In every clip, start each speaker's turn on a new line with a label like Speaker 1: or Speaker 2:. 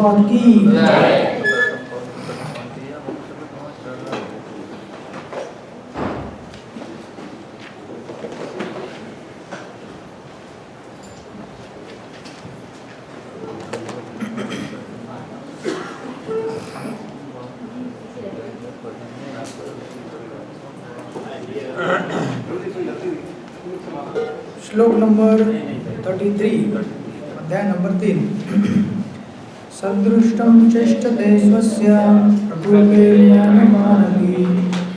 Speaker 1: भगवान की श्लोक नंबर 33 अध्याय नंबर 3 सदृष्टं चेष्टते स्वस्य प्रकृते ज्ञानमानति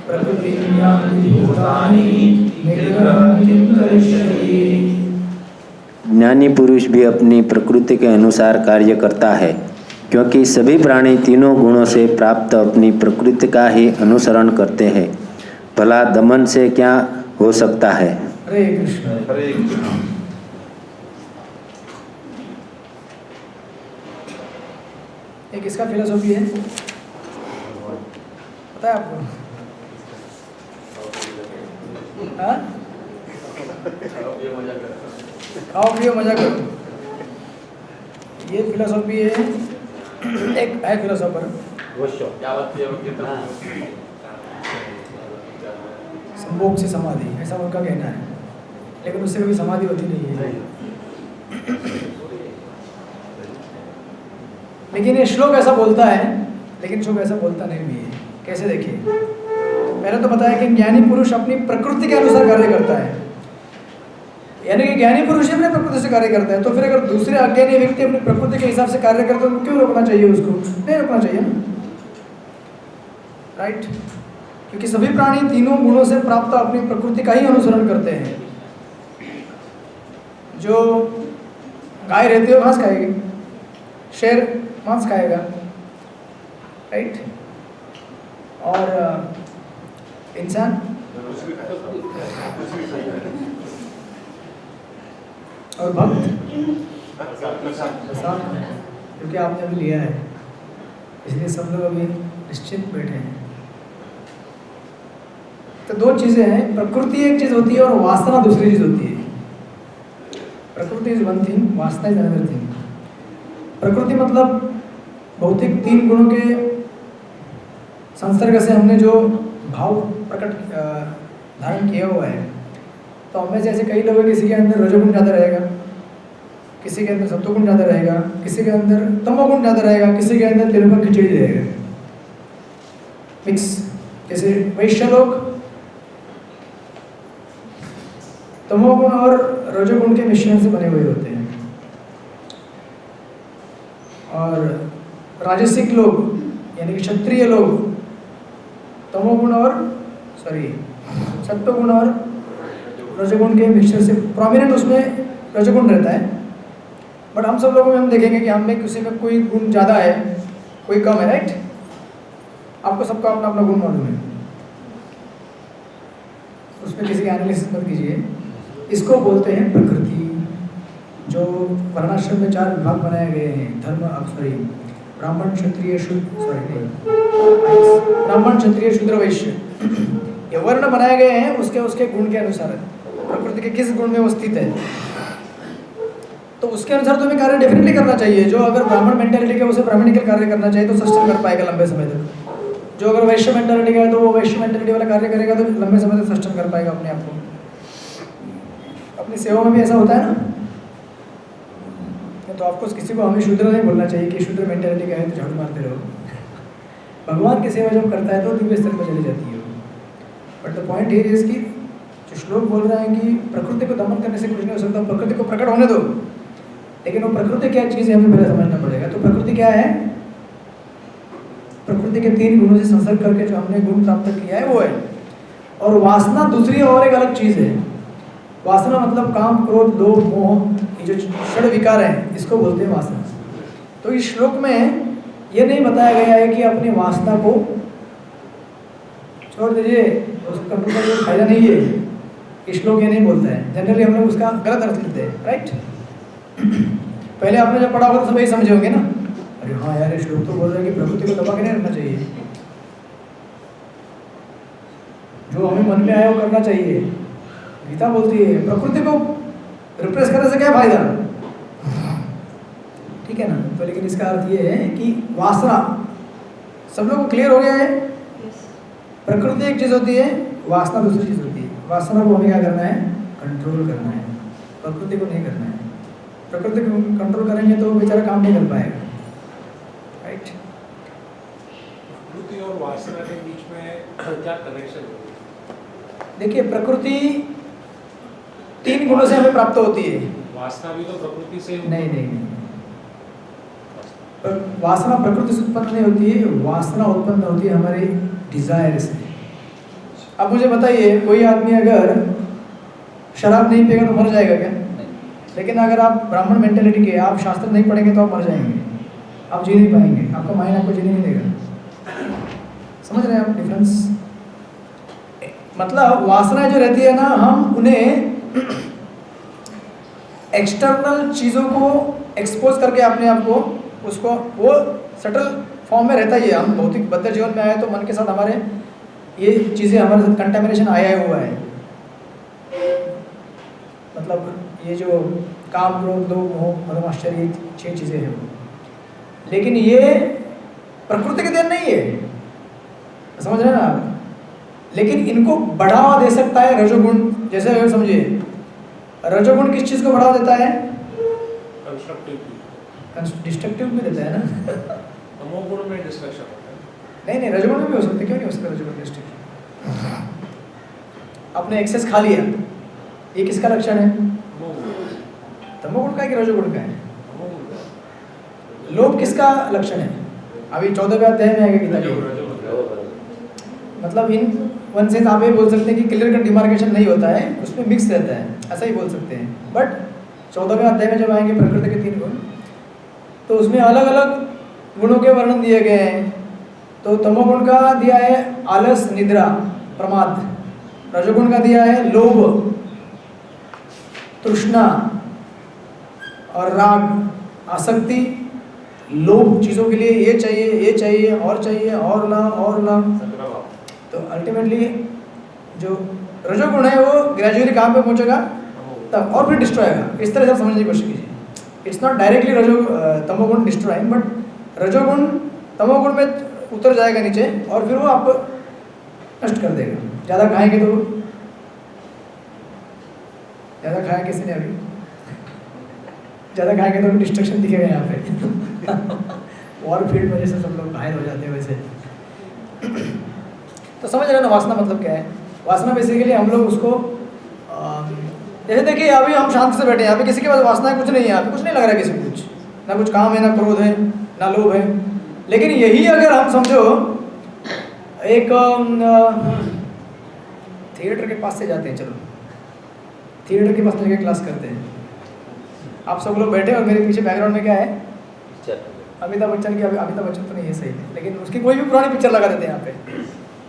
Speaker 1: प्रकृतिं यान्ति भूतानि निग्रहं किं करिष्यति।
Speaker 2: ज्ञानी पुरुष भी अपनी प्रकृति के अनुसार कार्य करता है, क्योंकि सभी प्राणी तीनों गुणों से प्राप्त अपनी प्रकृति का ही अनुसरण करते हैं। भला दमन से क्या हो सकता है।
Speaker 1: हरे कृष्ण हरे कृष्ण। एक इसका फिलोसॉफी है, पता है आपको? हाँ? खाओ पियो मजा करो, ये फिलोसॉफी है। एक है फिलोसोफर संभोग से समाधि, ऐसा उनका कहना है, लेकिन उससे कभी समाधि होती नहीं है। लेकिन ये श्लोक ऐसा बोलता है, लेकिन श्लोक ऐसा बोलता नहीं भी है। कैसे देखिए, मैंने तो बताया कि ज्ञानी पुरुष अपनी प्रकृति के अनुसार कार्य करता है, यानी कि ज्ञानी पुरुष अपनी प्रकृति से कार्य करता है। तो फिर अगर दूसरे अज्ञानी व्यक्ति अपनी प्रकृति के हिसाब से कार्य करते हैं तो क्यों रोकना चाहिए उसको? नहीं रोकना चाहिए ना, राइट? क्योंकि सभी प्राणी तीनों गुणों से प्राप्त अपनी प्रकृति का ही अनुसरण करते हैं। जो गाय रहती है घास खाएगी, शेर मांस खाएगा, राइट? और इंसान और भक्त प्रसाद, क्योंकि आपने अभी लिया है इसलिए सब लोग अभी निश्चिंत बैठे हैं। तो दो चीजें हैं, प्रकृति एक चीज होती है और वासना दूसरी चीज होती है। प्रकृति इज वन थिंग, वासना इज अनदर थिंग। प्रकृति मतलब भौतिक तीन गुणों के संसर्ग से हमने जो भाव प्रकट धारण किया हुआ है। तो हमें से ऐसे कई लोग हैं, किसी के अंदर रजोगुण ज़्यादा रहेगा, किसी के अंदर सत्वगुण ज़्यादा रहेगा, किसी के अंदर तमोगुण ज़्यादा रहेगा, किसी के अंदर तिलक खिचड़ी रहेगा, मिक्स। जैसे वैश्य लोग तमोगुण और रजोगुण के मिश्रण से बने हुए होते हैं, और राजसिक लोग यानी कि क्षत्रिय लोग तमोगुण और सत्वगुण और रजोगुण के मिक्सचर से प्रोमिनेंट उसमें रजोगुण रहता है। बट हम सब लोगों में हम देखेंगे कि हम में किसी में कोई गुण ज़्यादा है, कोई कम है, राइट? आपको सबका अपना अपना गुण मालूम है, उसमें किसी का एनालिसिस मत कीजिए। इसको बोलते हैं प्रकृति। जो वर्णाश्रम में 4 विभाग बनाए गए हैं, ब्राह्मण क्षत्रिय ब्राह्मण क्षत्रिय शूद्र वैश्य, ये वर्ण बनाए गए हैं उसके उसके गुण के अनुसार है, प्रकृति के किस गुण में वो स्थित है, तो उसके अनुसार तुम्हें कार्य डेफिनेटली करना चाहिए। जो अगर ब्राह्मण मेंटालिटी का उसे ब्राह्मणिकल कार्य करना चाहिए तो सस्टेन कर पाएगा लंबे समय तक। जो अगर वैश्य मेंटालिटी का है तो वो वैश्य मेंटालिटी वाला कार्य करेगा तो लंबे समय तक सस्टेन कर पाएगा अपने आप को। अपनी सेवा में भी ऐसा होता है ना, तो आपको किसी को हमें शूद्र नहीं बोलना चाहिए कि शूद्र मेंटालिटी का है तो झाड़ू मारते रहो। भगवान की सेवा जब करता है तो दिव्य स्तर पर चली जाती है। But the point here is कि जो श्लोक बोल रहा है कि प्रकृति को दमन करने से कुछ नहीं हो सकता, प्रकृति को प्रकट होने दो, लेकिन वो प्रकृति क्या चीज़ है हमें पहले समझना पड़ेगा। तो प्रकृति क्या है? प्रकृति के 3 गुणों से संसर्ग करके जो हमने गुण प्राप्त किया है वो है। और वासना दूसरी और एक अलग चीज़ है। वासना मतलब काम, क्रोध, लोभ, मोह, ये जो षड विकार हैं इसको बोलते हैं वासना। तो इस श्लोक में ये नहीं बताया गया है कि अपनी वासना को छोड़ दीजिए, उसको कंट्रोल करने का फायदा नहीं है। इस श्लोक ये नहीं बोलता है। जनरली हम लोग उसका गलत अर्थ लेते हैं, राइट? पहले आपने जब पढ़ा होगा तो सब यही समझे होंगे ना, अरे हाँ यार ये श्लोक तो बोल रहा है कि प्रकृति को दबा के नहीं रखना चाहिए, जो हमें मन में आया वो करना चाहिए। गीता बोलती है प्रकृति को रिप्रेस करने से क्या फायदा, ठीक है ना? तो लेकिन इसका अर्थ ये है कि वासना, सब लोगों को क्लियर हो गया है? प्रकृति एक चीज़ होती है, वासना दूसरी चीज़ होती है। वासना को हमें क्या करना है? कंट्रोल करना है, प्रकृति को नहीं करना है। प्रकृति को कंट्रोल करेंगे तो बेचारा काम नहीं कर पाएगा, राइट?
Speaker 3: प्रकृति और वासना के बीच में क्या कनेक्शन है?
Speaker 1: देखिए प्रकृति 3 गुणों से हमें प्राप्त होती है।
Speaker 3: वासना भी तो प्रकृति से
Speaker 1: नहीं, वासना प्रकृति से उत्पन्न नहीं होती है, वासना उत्पन्न होती है हमारे डिजायर से। अब मुझे बताइए, कोई आदमी अगर शराब नहीं पिएगा तो मर जाएगा क्या? लेकिन अगर आप ब्राह्मण मेंटेलिटी के, आप शास्त्र नहीं पढ़ेंगे तो आप मर जाएंगे, आप जी नहीं पाएंगे, आपका माइंड आपको जीने नहीं देगा। समझ रहे हैं आप डिफरेंस? मतलब वासना जो रहती है ना, हम उन्हें एक्सटर्नल चीज़ों को एक्सपोज करके अपने आप को, उसको वो सटल फॉर्म में रहता ही है। हम भौतिक बद्ध जीवन में आए तो मन के साथ हमारे ये चीज़ें, हमारे साथ कंटेमिनेशन आया हुआ है। मतलब ये जो काम, क्रोध, लोभ, मोह, मद, आश्चर्य, 6 चीज़ें हैं वो, लेकिन ये प्रकृति के देन नहीं है, समझ रहे हैं ना आप? लेकिन इनको बढ़ावा दे सकता है रजोगुण। जैसे अगर समझिए, रजोगुण किस चीज़ को बढ़ावा देता है? डिस्ट्रक्टिव में देता है ना।
Speaker 3: तमोगुण में डिस्ट्रक्शन होता है।
Speaker 1: नहीं, रजोगुण में भी हो सकता है, क्यों नहीं हो सकता रजोगुण डिस्ट्रक्टिव? आपने एक्सेस खा लिया, ये किसका लक्षण है? तमोगुण का है कि रजोगुण का है? लोभ किसका लक्षण है? अभी 14वें अध्याय में आएगा गीता के। मतलब इन वन सेंस आप ये बोल सकते हैं कि क्लियर कट डिमार्केशन नहीं होता है, उसमें मिक्स रहता है, ऐसा ही बोल सकते हैं। बट 14वें अध्याय में जब आएंगे प्रकृति के 3 गुण, तो उसमें अलग अलग गुणों के वर्णन दिए गए हैं। तो तमोगुण का दिया है आलस, निद्रा, प्रमाद। रजोगुण का दिया है लोभ, तृष्णा और राग, आसक्ति, लोभ चीज़ों के लिए, ये चाहिए और चाहिए और ला। तो अल्टीमेटली जो रजोगुण है वो ग्रेजुअली कहाँ पे पहुँचेगा? तब और फिर डिस्ट्रॉय होगा। इस तरह से समझने की कोशिश कीजिए। इट्स नॉट डायरेक्टली तमोगुण डिस्ट्रॉइंग, बट रजोगुण तमोगुण में उतर जाएगा नीचे और फिर वो आपको नष्ट कर देगा। ज़्यादा खाएंगे तो, ज़्यादा खाया किसी ने अभी? ज़्यादा खाएंगे तो डिस्ट्रक्शन दिखेगा यहाँ पे। वॉर फील्ड में जैसे सब लोग घायल हो जाते हैं वैसे। तो समझ रहे हो ना वासना मतलब क्या है? वासना बेसिकली हम लोग उसको जैसे देखिए अभी हम शांति से बैठे हैं, यहाँ पे किसी के पास वासना है कुछ नहीं है, यहाँ पे कुछ नहीं लग रहा है किसी को, कुछ ना कुछ काम है, ना क्रोध है, ना लोभ है। लेकिन यही अगर हम समझो एक थिएटर के पास से जाते हैं, चलो थिएटर के पास लेके क्लास करते हैं, आप सब लोग बैठे और मेरे पीछे बैकग्राउंड में क्या है? अमिताभ बच्चन की। अमिताभ बच्चन तो नहीं है सही है, लेकिन उसकी कोई भी पुरानी पिक्चर लगा देते हैं यहाँ पे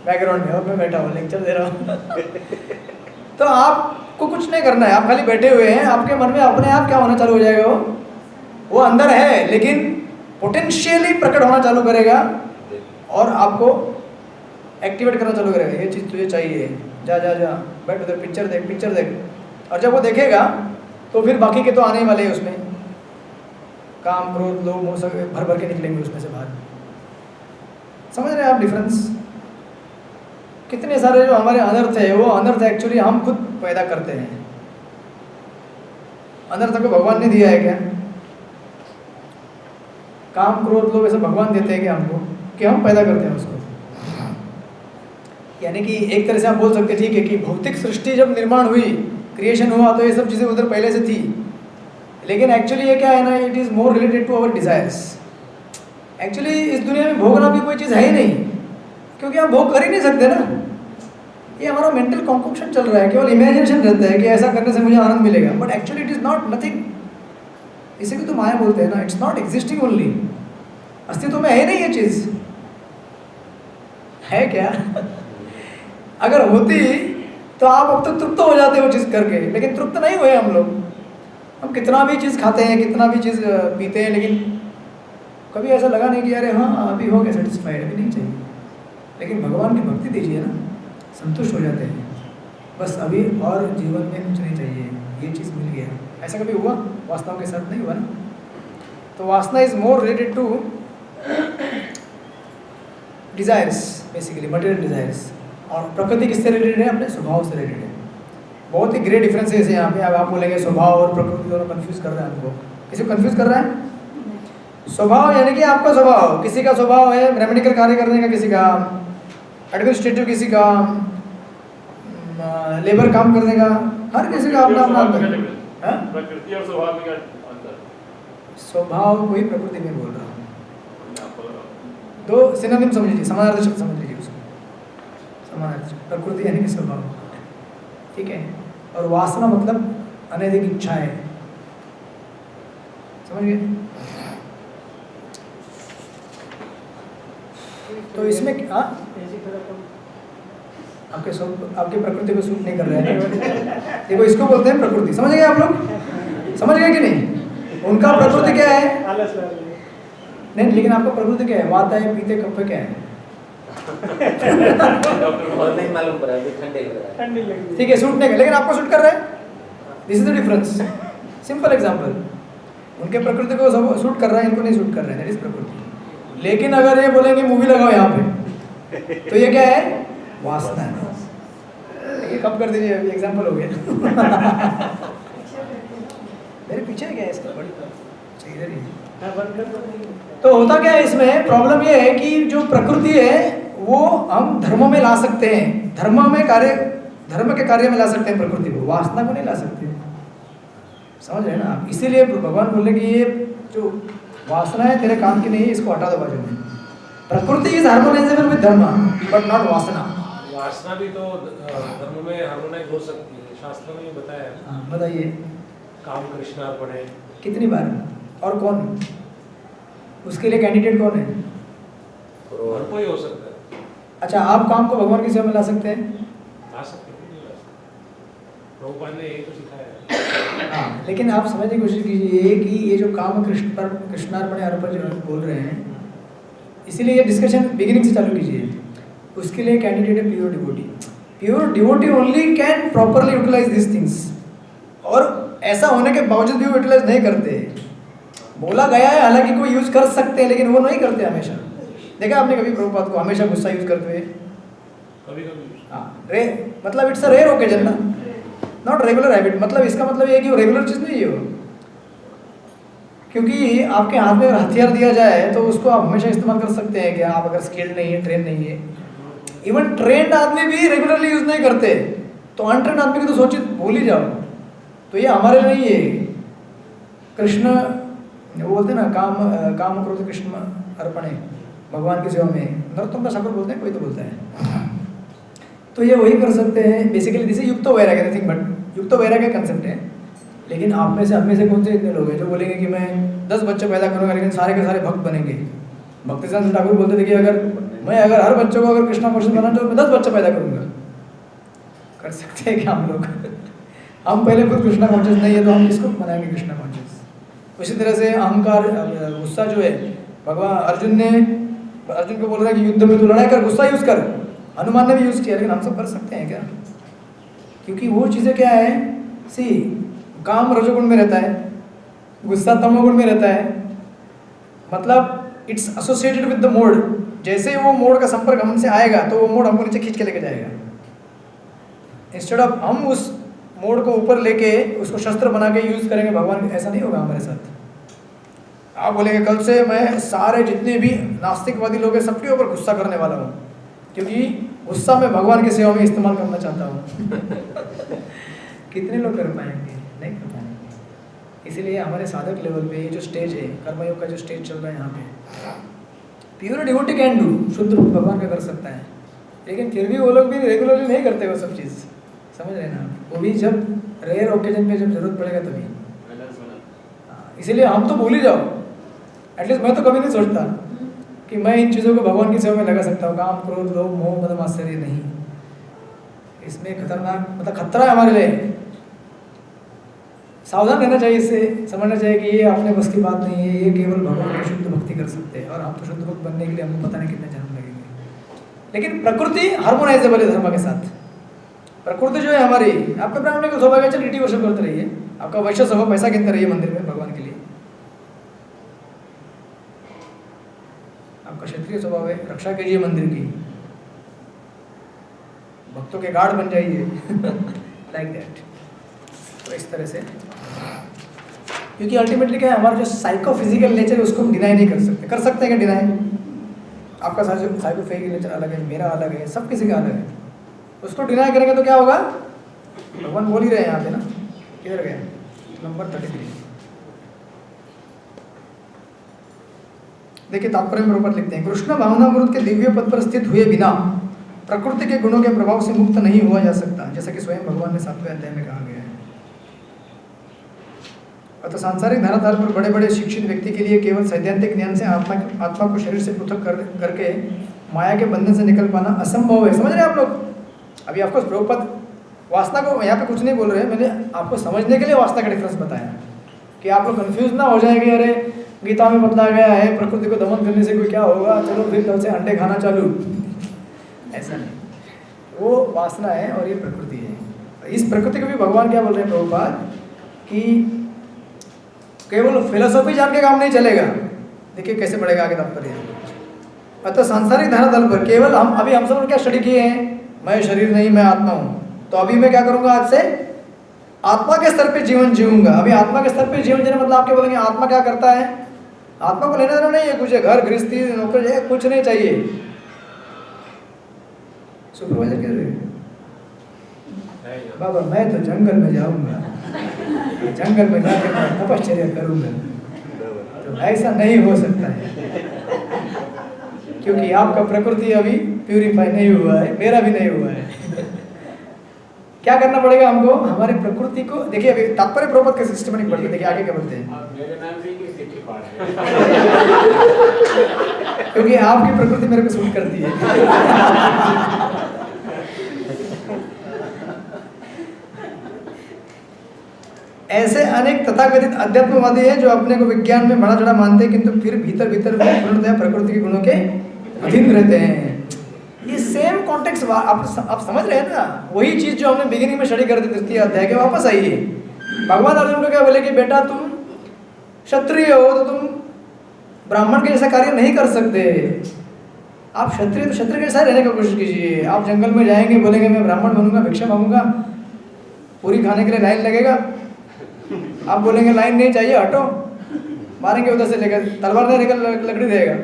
Speaker 1: बैकग्राउंड में, और मैं बैठा हूँ लेक्चर दे रहा हूँ। तो आपको कुछ नहीं करना है, आप खाली बैठे हुए हैं, आपके मन में अपने आप क्या होना चालू हो जाएगा? वो अंदर है लेकिन पोटेंशियली प्रकट होना चालू करेगा और आपको एक्टिवेट करना चालू करेगा। ये चीज़ तुझे चाहिए, जा जा जा बैठ उधर, पिक्चर देख। और जब वो देखेगा तो फिर बाकी के तो आने ही वाले हैं उसमें, काम, क्रोध, लोभ, मोह सब भर भर के निकलेंगे उसमें से बाहर। समझ रहे हैं आप डिफरेंस? कितने सारे जो हमारे अनर्थ है, वो अनर्थ एक्चुअली हम खुद पैदा करते हैं। अनर्थ को भगवान ने दिया है क्या? काम, क्रोध, लोभ ऐसे भगवान देते हैं क्या हमको, कि हम पैदा करते हैं उसको? यानी कि एक तरह से आप बोल सकते हैं ठीक है कि भौतिक सृष्टि जब निर्माण हुई, क्रिएशन हुआ, तो ये सब चीज़ें उधर पहले से थी। लेकिन एक्चुअली ये क्या है ना, it is more related to our desires. Actually इस दुनिया में भोगना भी कोई चीज़ है ही नहीं, क्योंकि आप भोग कर ही नहीं सकते ना। ये हमारा मेंटल कॉन्कॉक्शन चल रहा है, केवल इमेजिनेशन रहता है कि ऐसा करने से मुझे आनंद मिलेगा, but actually it is not nothing. इसे भी तो माया बोलते हैं ना, इट्स नॉट एग्जिस्टिंग ओनली। अस्तित्व में है नहीं ये चीज़, है क्या? अगर होती तो आप अब तक तृप्त हो जाते वो चीज़ करके, लेकिन तृप्त नहीं हुए हम लोग। हम कितना भी चीज़ खाते हैं, कितना भी चीज़ पीते हैं, लेकिन कभी ऐसा लगा नहीं कि अरे हाँ अभी हो गया सेटिस्फाइड, अभी नहीं चाहिए। लेकिन भगवान की भक्ति दीजिए ना, संतुष्ट हो जाते हैं, बस अभी और जीवन में कुछ नहीं चाहिए, ये चीज़ मिल गया। ऐसा कभी हुआ? वासनाओं के साथ नहीं हुआ ना। तो वासना is more related to desires, basically material desires. और प्रकृति किससे रिलेटेड है? अपने स्वभाव से रिलेटेड है। बहुत ही ग्रेट डिफरेंसेस है यहाँ पे। अब आप बोलेंगे स्वभाव और प्रकृति दोनों कंफ्यूज कर रहे हैं हमको। किसी को कंफ्यूज कर रहा है? स्वभाव यानी कि आपका स्वभाव, किसी का स्वभाव है रेमेडिकल कार्य करने का, किसी का एडमिनिस्ट्रेटिव, किसी का लेबर काम करने का, हर किसी का अपना अपना
Speaker 4: प्रकृति और स्वभाव में क्या अंतर?
Speaker 1: स्वभाव को ही प्रकृति में बोल रहा हूँ। दो सिनोनिम समझ लीजिए, समानार्थक शब्द समझ लीजिए उसको। समानार्थक शब्द प्रकृति यानी कि स्वभाव, ठीक है। और वासना मतलब अनैतिक इच्छा है, समझ गए? तो इसमें आपके प्रकृति को सूट नहीं कर रहा है। देखो इसको बोलते हैं प्रकृति, समझ गए आप लोग? समझ गए कि नहीं? उनका प्रकृति क्या है? नहीं, लेकिन आपका प्रकृति क्या है? वात है, पीते, कफ क्या है?
Speaker 2: नहीं मालूम पड़ा, ठंडे लग रहा है।
Speaker 1: ठीक है, सूट नहीं कर, लेकिन आपको सूट कर रहा है। This is the difference. Simple example, उनके प्रकृति को सूट कर रहा है, इनको नहीं सूट कर रहा है, दैट इज प्रकृति। लेकिन अगर ये बोलेंगे मूवी लगाओ यहाँ पे, तो ये क्या है? वासना है। ये कब कर दीजिए, अभी एग्जांपल हो गया। मेरे पीछे क्या है इसका? इधर ही। तो होता क्या है इसमें? प्रॉब्लम ये है कि जो प्रकृति है वो हम धर्मों में ला सकते हैं, धर्म में कार्य धर्म के कार्य में ला सकते हैं प्रकृति को, वासना को नहीं ला सकते। समझ रहे हैं ना आप? इसीलिए भगवान बोले कि ये जो वासना है तेरे काम की नहीं है, इसको हटा दो बाजू में। प्रकृति इज हार्मोनाइजेबल विद धर्म बट नॉट वासना।
Speaker 3: वासना भी तो धर्म में हार्मोनाइज हो सकती है, शास्त्र में ये बताया है।
Speaker 1: हाँ बताइए
Speaker 3: काम कृष्णार्पण है।
Speaker 1: कितनी बार और कौन, उसके लिए कैंडिडेट कौन है?
Speaker 3: हर कोई हो सकता है।
Speaker 1: अच्छा, आप काम को भगवान की सेवा में ला सकते हैं?
Speaker 3: ला सकते हैं, नहीं ला सकते। प्रभुपाद ने यही तो सिखाया है।
Speaker 1: हाँ, लेकिन आप समझने की कोशिश कीजिए कि ये जो काम कृष्णार्पण अर्पण जो बोल रहे हैं, इसीलिए ये डिस्कशन बिगिनिंग से चालू कीजिए। उसके लिए कैंडिडेट है pure devotee. Pure devotee only can properly utilize this things, और ऐसा होने के बावजूद भी वो यूटिलाइज नहीं करते। बोला गया है हालांकि कोई यूज कर सकते हैं, लेकिन वो नहीं करते हमेशा। देखा आपने कभी प्रभुपाद को हमेशा गुस्सा यूज करते हुए?
Speaker 3: कभी कभी।
Speaker 1: हाँ, मतलब इट्स अ रेयर ओकेजन ना, नॉट रेगुलर हैबिट। मतलब इसका मतलब ये है कि वो रेगुलर चीज़ नहीं है वो, क्योंकि आपके हाथ में अगर हथियार दिया जाए तो उसको आप हमेशा इस्तेमाल कर सकते हैं क्या? आप अगर स्किल्ड नहीं है, ट्रेन नहीं है। इवन ट्रेंड आदमी भी रेगुलरली यूज नहीं करते, तो अनट्रेंड आदमी की तो सोचिए, भूल ही जाओ। तो ये हमारे लिए नहीं है। कृष्ण वो बोलते हैं ना, काम क्रोध कृष्ण अर्पणे, भगवान की सेवा में नरोत्तम का ठाकुर बोलते हैं, कोई तो बोलता है। तो ये वही कर सकते हैं बेसिकली। दिस इज युक्त वैराग्य, नथिंग बट युक्त वैराग्य कंसेप्ट है। लेकिन आप में से, हम में से कौन से इतने लोग हैं जो बोलेंगे कि मैं 10 बच्चे पैदा करूंगा लेकिन सारे के सारे भक्त बनेंगे? भक्ति सिद्धांत ठाकुर बोलते थे कि अगर हर बच्चों को अगर कृष्णा कॉन्शियस बनाना तो मैं 10 बच्चे पैदा करूंगा। कर सकते हैं क्या हम लोग? हम पहले खुद कृष्णा कॉन्शियस नहीं है तो हम किसको बनाएंगे कृष्णा कॉन्शियस? उसी तरह से अहंकार, गुस्सा जो है, भगवान अर्जुन को बोल रहा है कि युद्ध में तू लड़ाई कर, गुस्सा यूज कर। हनुमान ने भी यूज किया, लेकिन हम सब कर सकते हैं क्या? क्योंकि वो चीज़ें क्या है, सी काम रजोगुण में रहता है, गुस्सा तमोगुण में रहता है। मतलब it's associated with the mode. जैसे ही वो मोड का संपर्क हमसे आएगा तो वो मोड हमको नीचे खींच के लेके जाएगा। इंस्टेड ऑफ हम उस मोड को ऊपर लेके उसको शस्त्र बना के यूज करेंगे भगवान, ऐसा नहीं होगा हमारे साथ। आप बोलेंगे कल से मैं सारे जितने भी नास्तिकवादी लोग हैं सबके ऊपर गुस्सा करने वाला हूँ, क्योंकि गुस्सा मैं भगवान की सेवा में इस्तेमाल करना चाहता हूँ। कितने लोग कर पाएंगे? नहीं कर पाएंगे। इसीलिए हमारे साधक लेवल पे ये जो स्टेज है, कर्मयोग का जो स्टेज चल रहा है यहाँ पे, प्योर डिवोटी कैन डू, शुद्ध भगवान का कर सकता है। लेकिन फिर भी वो लोग भी रेगुलरली नहीं करते वो सब चीज़। समझ रहे हैं ना? वो भी जब रेयर ओकेजन पे जब जरूरत पड़ेगा तभी। इसीलिए हम तो भूल ही जाओ। एटलीस्ट मैं तो कभी नहीं सोचता कि मैं इन चीज़ों को भगवान की सेवा में लगा सकता हूँ। काम क्रोध लोभ मोह मद मात्सर्य नहीं, इसमें खतरनाक मतलब खतरा है हमारे लिए। सावधान रहना चाहिए इससे, समझना चाहिए कि ये अपने बस की बात नहीं है। ये केवल भगवान की शुद्ध भक्ति कर सकते हैं, और हम तो शुद्ध भक्त बनने के लिए हमको पता नहीं कितने जन्म लगेंगे। लेकिन प्रकृति हार्मोनाइजेबल है धर्म के साथ। प्रकृति जो है हमारी, आपके ब्राह्मण को सौभाग्य चल रीति वर्षन करते रहिए, आपका वैश्य स्वभाव पैसा गिनते रहिए मंदिर में भगवान के लिए। आपका क्षत्रिय स्वभाव है, रक्षा कीजिए मंदिर की, भक्तों के गार्ड बन जाइए। Like that. तो इस तरह से, क्योंकि अल्टीमेटली क्या है, हमारा जो साइकोफिजिकल नेचर है उसको हम डिनाई नहीं कर सकते। कर सकते हैं क्या डिनाई? आपका साइकोफिजिकल नेचर अलग है, मेरा अलग है, सब किसी का अलग है। उसको डिनाई करेंगे तो क्या होगा? भगवान बोल ही रहे हैं यहाँ पे ना, किधर गए? नंबर 33 देखिए, तात्पर्य में ऊपर लिखते हैं, कृष्ण भावनामृत के दिव्य पद पर स्थित हुए बिना प्रकृति के गुणों के प्रभाव से मुक्त नहीं हुआ जा सकता, जैसा कि स्वयं भगवान ने 7वें अध्याय में कहा गया है। अतः सांसारिक धाराधार पर बड़े बड़े शिक्षित व्यक्ति के लिए केवल सैद्धांतिक ज्ञान से आत्मा को शरीर से पृथक करके माया के बंधन से निकल पाना असंभव है। समझ रहे हैं आप लोग? अभी आपको प्रभुपाद वासना को यहाँ पे कुछ नहीं बोल रहे हैं, मैंने आपको समझने के लिए वासना का डिफरेंस बताया कि आप लोग कंफ्यूज ना हो जाएंगे। अरे गीता में बतलाया गया है प्रकृति को दमन करने से कोई क्या होगा, चलो फिर कल से अंडे खाना चालू। ऐसा नहीं, वो वासना है और ये प्रकृति है। इस प्रकृति को भी भगवान क्या बोल रहे हैं प्रभुपाद कि केवल फिलोसॉफी जान के काम नहीं चलेगा। देखिए कैसे बढ़ेगा आगे तात्पर्य। अतः सांसारिक धरातल पर केवल हम सब क्या स्टडी किए हैं, मैं शरीर नहीं मैं आत्मा हूँ। तो अभी मैं क्या करूँगा, आज से आत्मा के स्तर पे जीवन जीऊंगा। अभी आत्मा के स्तर पे जीवन जीने मतलब आप क्या बोलेंगे, आत्मा क्या करता है? आत्मा को लेना देना नहीं है कुछ, घर गृहस्थी नौकरी है कुछ नहीं चाहिए। सुपरवाइजर किधर है?
Speaker 3: नहीं
Speaker 1: बाबा मैं तो जंगल में जाऊंगा, जंगल में जाकर मैं तपश्चर्या करूंगा। तो ऐसा नहीं हो सकता है, क्योंकि आपका प्रकृति अभी प्यूरिफाई नहीं हुआ है, मेरा भी नहीं हुआ है। क्या करना पड़ेगा हमको? हमारी प्रकृति को देखिए, अभी तात्पर्य प्रभुपाद का सिस्टमेटिक पढ़िए, देखिए आगे क्या बोलते हैं।
Speaker 3: आप मेरे नाम से ही चिट्ठी पा रहे हैं।
Speaker 1: क्योंकि आपकी प्रकृति मेरे को सूट करती है। ऐसे अनेक तथाकथित अध्यात्मवादी हैं जो अपने को विज्ञान में बड़ा चढ़ा मानते हैं, किंतु फिर भीतर भीतर पूर्णतः प्रकृति के गुणों के अधीन रहते हैं। ये सेम कॉन्टेक्स्ट आप समझ रहे हैं ना? वही चीज जो हमने बिगिनिंग में स्टडी कर दी तृतीय अध्याय के, वापस आई है। भगवान अर्जुन को क्या बोले कि बेटा तुम क्षत्रिय हो तो तुम ब्राह्मण के जैसा कार्य नहीं कर सकते। आप क्षत्रिय तो क्षत्रिय के जैसा रहने की कोशिश कीजिए। आप जंगल में जाएंगे, बोलेंगे मैं ब्राह्मण बनूंगा, भिक्षा मांगूंगा, पूरी खाने के लिए लाइन लगेगा। आप बोलेंगे लाइन नहीं चाहिए, हटो, मारेंगे उधर से लेकर, तलवार नहीं लेकर लकड़ी देगा।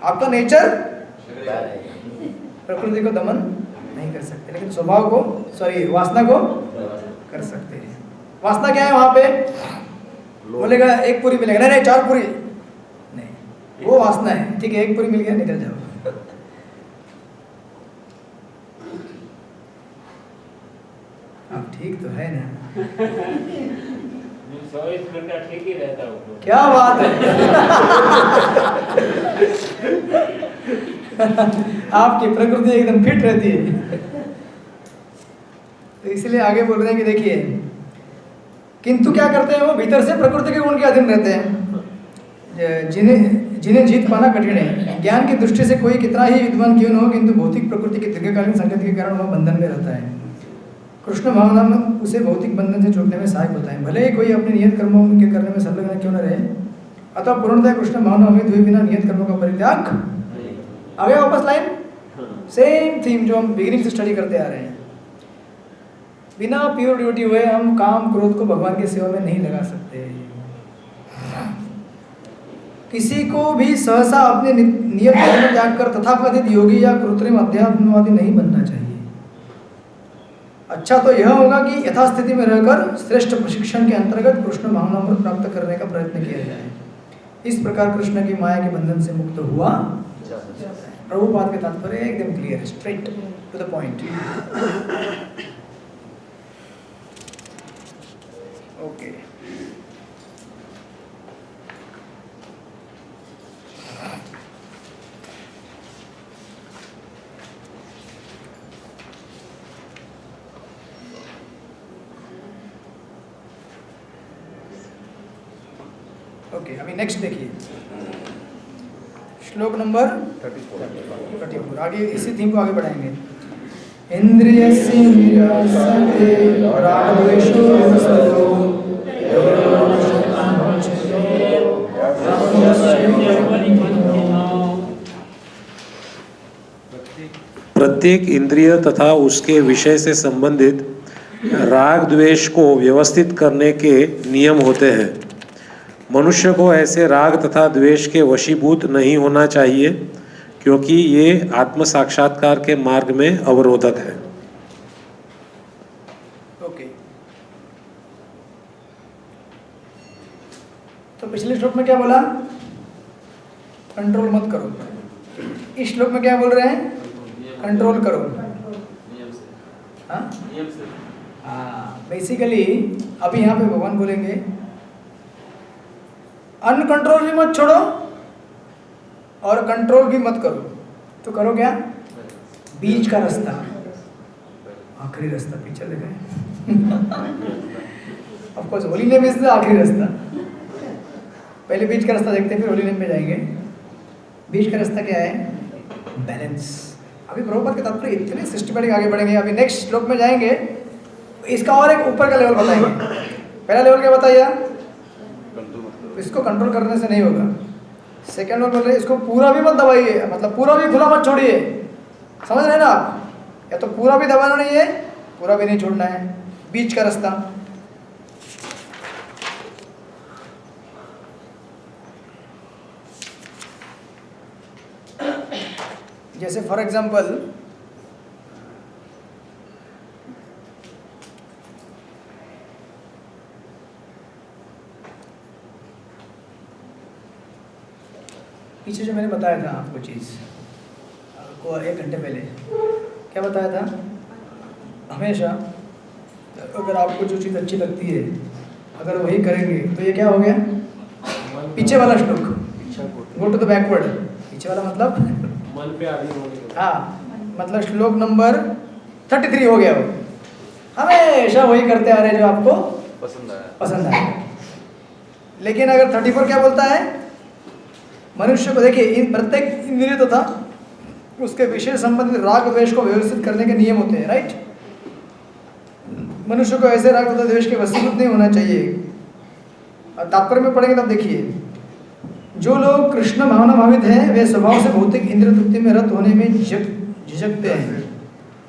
Speaker 1: आपका नेचर प्रकृति को दमन नहीं कर सकते, लेकिन स्वभाव को, सॉरी वासना को कर सकते हैं। वासना क्या है वहां पे? बोलेगा एक पूरी मिलेगा, नहीं 4 पूरी नहीं, वो वासना है। ठीक है, एक पूरी मिल गया, निकल जाओ। अब ठीक तो है ना?
Speaker 3: 24 घंटा ठीक ही रहता हूँ।
Speaker 1: क्या बात है। आपकी प्रकृति एकदम फिट रहती है। तो इसलिए आगे बोल रहे हैं कि देखिए, किंतु क्या करते हैं वो भीतर से प्रकृति के गुण के अधीन रहते हैं, जिन्हें जीत पाना कठिन है। ज्ञान की दृष्टि से कोई कितना ही विद्वान क्यों न हो, किंतु भौतिक प्रकृति के दीर्घकालीन संगति के कारण वह बंधन में रहता है। कृष्ण भावना में उसे भौतिक बंधन से छूटने में सहायक होता है, भले ही कोई अपने नियत कर्मों के करने में संलग्न क्यों न रहे। अतः पूर्णतः कृष्ण भावना अमित हुए बिना नियत कर्मों का परित्याग। आगे वापस लाइन, सेम थीम जो हम बिगिनिंग से स्टडी करते आ रहे हैं। बिना प्योर ड्यूटी हुए हम काम क्रोध को भगवान की सेवा में नहीं लगा सकते। किसी को भी सहसा अपने नियत कर्म त्याग कर तथाकथित योगी या कृत्रिम अध्यात्मवादी नहीं बनना चाहिए। अच्छा तो यह होगा कि यथास्थिति में रहकर श्रेष्ठ प्रशिक्षण के अंतर्गत कृष्ण भावनामृत प्राप्त करने का प्रयत्न किया जाए। इस प्रकार कृष्ण की माया के बंधन से मुक्त हुआ। प्रभुपाद के तात्पर्य एकदम clear, straight to the point. Okay, okay, अभी नेक्स्ट देखिए, श्लोक नंबर 34। आगे इसी थीम को आगे बढ़ाएंगे। इंद्रियस्येन्द्रियार्थसंगे रागद्वेषो वस्तुतो
Speaker 5: प्रत्येक इंद्रिय तथा उसके विषय से संबंधित राग द्वेष को व्यवस्थित करने के नियम होते हैं। मनुष्य को ऐसे राग तथा द्वेष के वशीभूत नहीं होना चाहिए, क्योंकि ये आत्म साक्षात्कार के मार्ग में अवरोधक है।
Speaker 1: ओके, तो पिछले श्लोक में क्या बोला? कंट्रोल मत करो। इस श्लोक में क्या बोल रहे हैं? कंट्रोल करो। हाँ, बेसिकली अभी यहाँ पे भगवान बोलेंगे अनकंट्रोल भी मत छोड़ो और कंट्रोल भी मत करो। तो करो क्या? बीच का रास्ता, आखिरी रास्ता पीछे लगा। Of course holy name is the आखिरी रास्ता। पहले बीच का रास्ता देखते हैं, फिर होली नेम पे जाएंगे। बीच का रास्ता क्या है? बैलेंस। अभी प्रभुपाद के तात्पर्य इतने सिस्टमैटिक आगे बढ़ेंगे। अभी नेक्स्ट श्लोक में जाएंगे, इसका और एक ऊपर का लेवल बताएंगे। पहला लेवल क्या बताया? इसको कंट्रोल करने से नहीं होगा। सेकेंड लेवल बोल रहे इसको पूरा भी मत दबाइए, मतलब पूरा भी खुला मत छोड़िए। समझ रहे हैं ना आप? या तो पूरा भी दबाना नहीं है, पूरा भी नहीं छोड़ना है, बीच का रास्ता। जैसे फॉर एग्जाम्पल पीछे जो मैंने बताया था आपको चीज़ को 1 घंटे पहले, क्या बताया था? हमेशा अगर आपको जो चीज़ अच्छी लगती है अगर वही करेंगे तो ये क्या हो गया? पीछे वाला श्लोक, गो टू द बैकवर्ड। पीछे वाला मतलब
Speaker 3: मन पे आदि होने
Speaker 1: हाँ, मतलब श्लोक नंबर 33 हो गया वो। हमेशा वही करते आ रहे जो आपको पसंद आए। लेकिन अगर 34 क्या बोलता है? मनुष्य को देखिए, इन प्रत्येक इंद्रिय तो था, उसके विषय संबंधित राग द्वेष को व्यवस्थित करने के नियम होते हैं, राइट? मनुष्य को ऐसे राग तथा द्वेष के वशीभूत नहीं होना चाहिए। और तात्पर्य में पढ़ेंगे तब देखिए, जो लोग कृष्ण भावना भावित हैं वे स्वभाव से भौतिक इंद्रिय तृप्ति में रत होने में झिझकते हैं,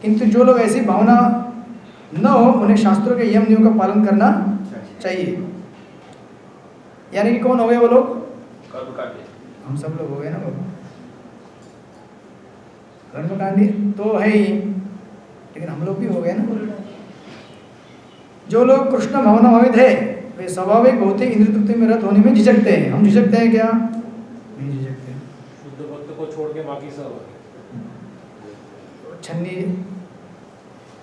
Speaker 1: किंतु जो लोग ऐसी भावना न हो उन्हें शास्त्रों के यम नियमों का पालन करना चाहिए। यानी कि कौन हो गए वो लोग? हम सब लोग हो गए ना बाबा। कर्मकांडी तो है ही, लेकिन हम लोग भी हो गए ना। जो लोग कृष्ण भावना भावित है वे स्वाभाविक भौतिक इंद्रिय तृप्ति में रत होने में झिझकते हैं। हम झिझकते हैं क्या? नहीं झिझकते।
Speaker 3: शुद्ध भक्त को छोड़ के बाकी सब
Speaker 1: छन्नी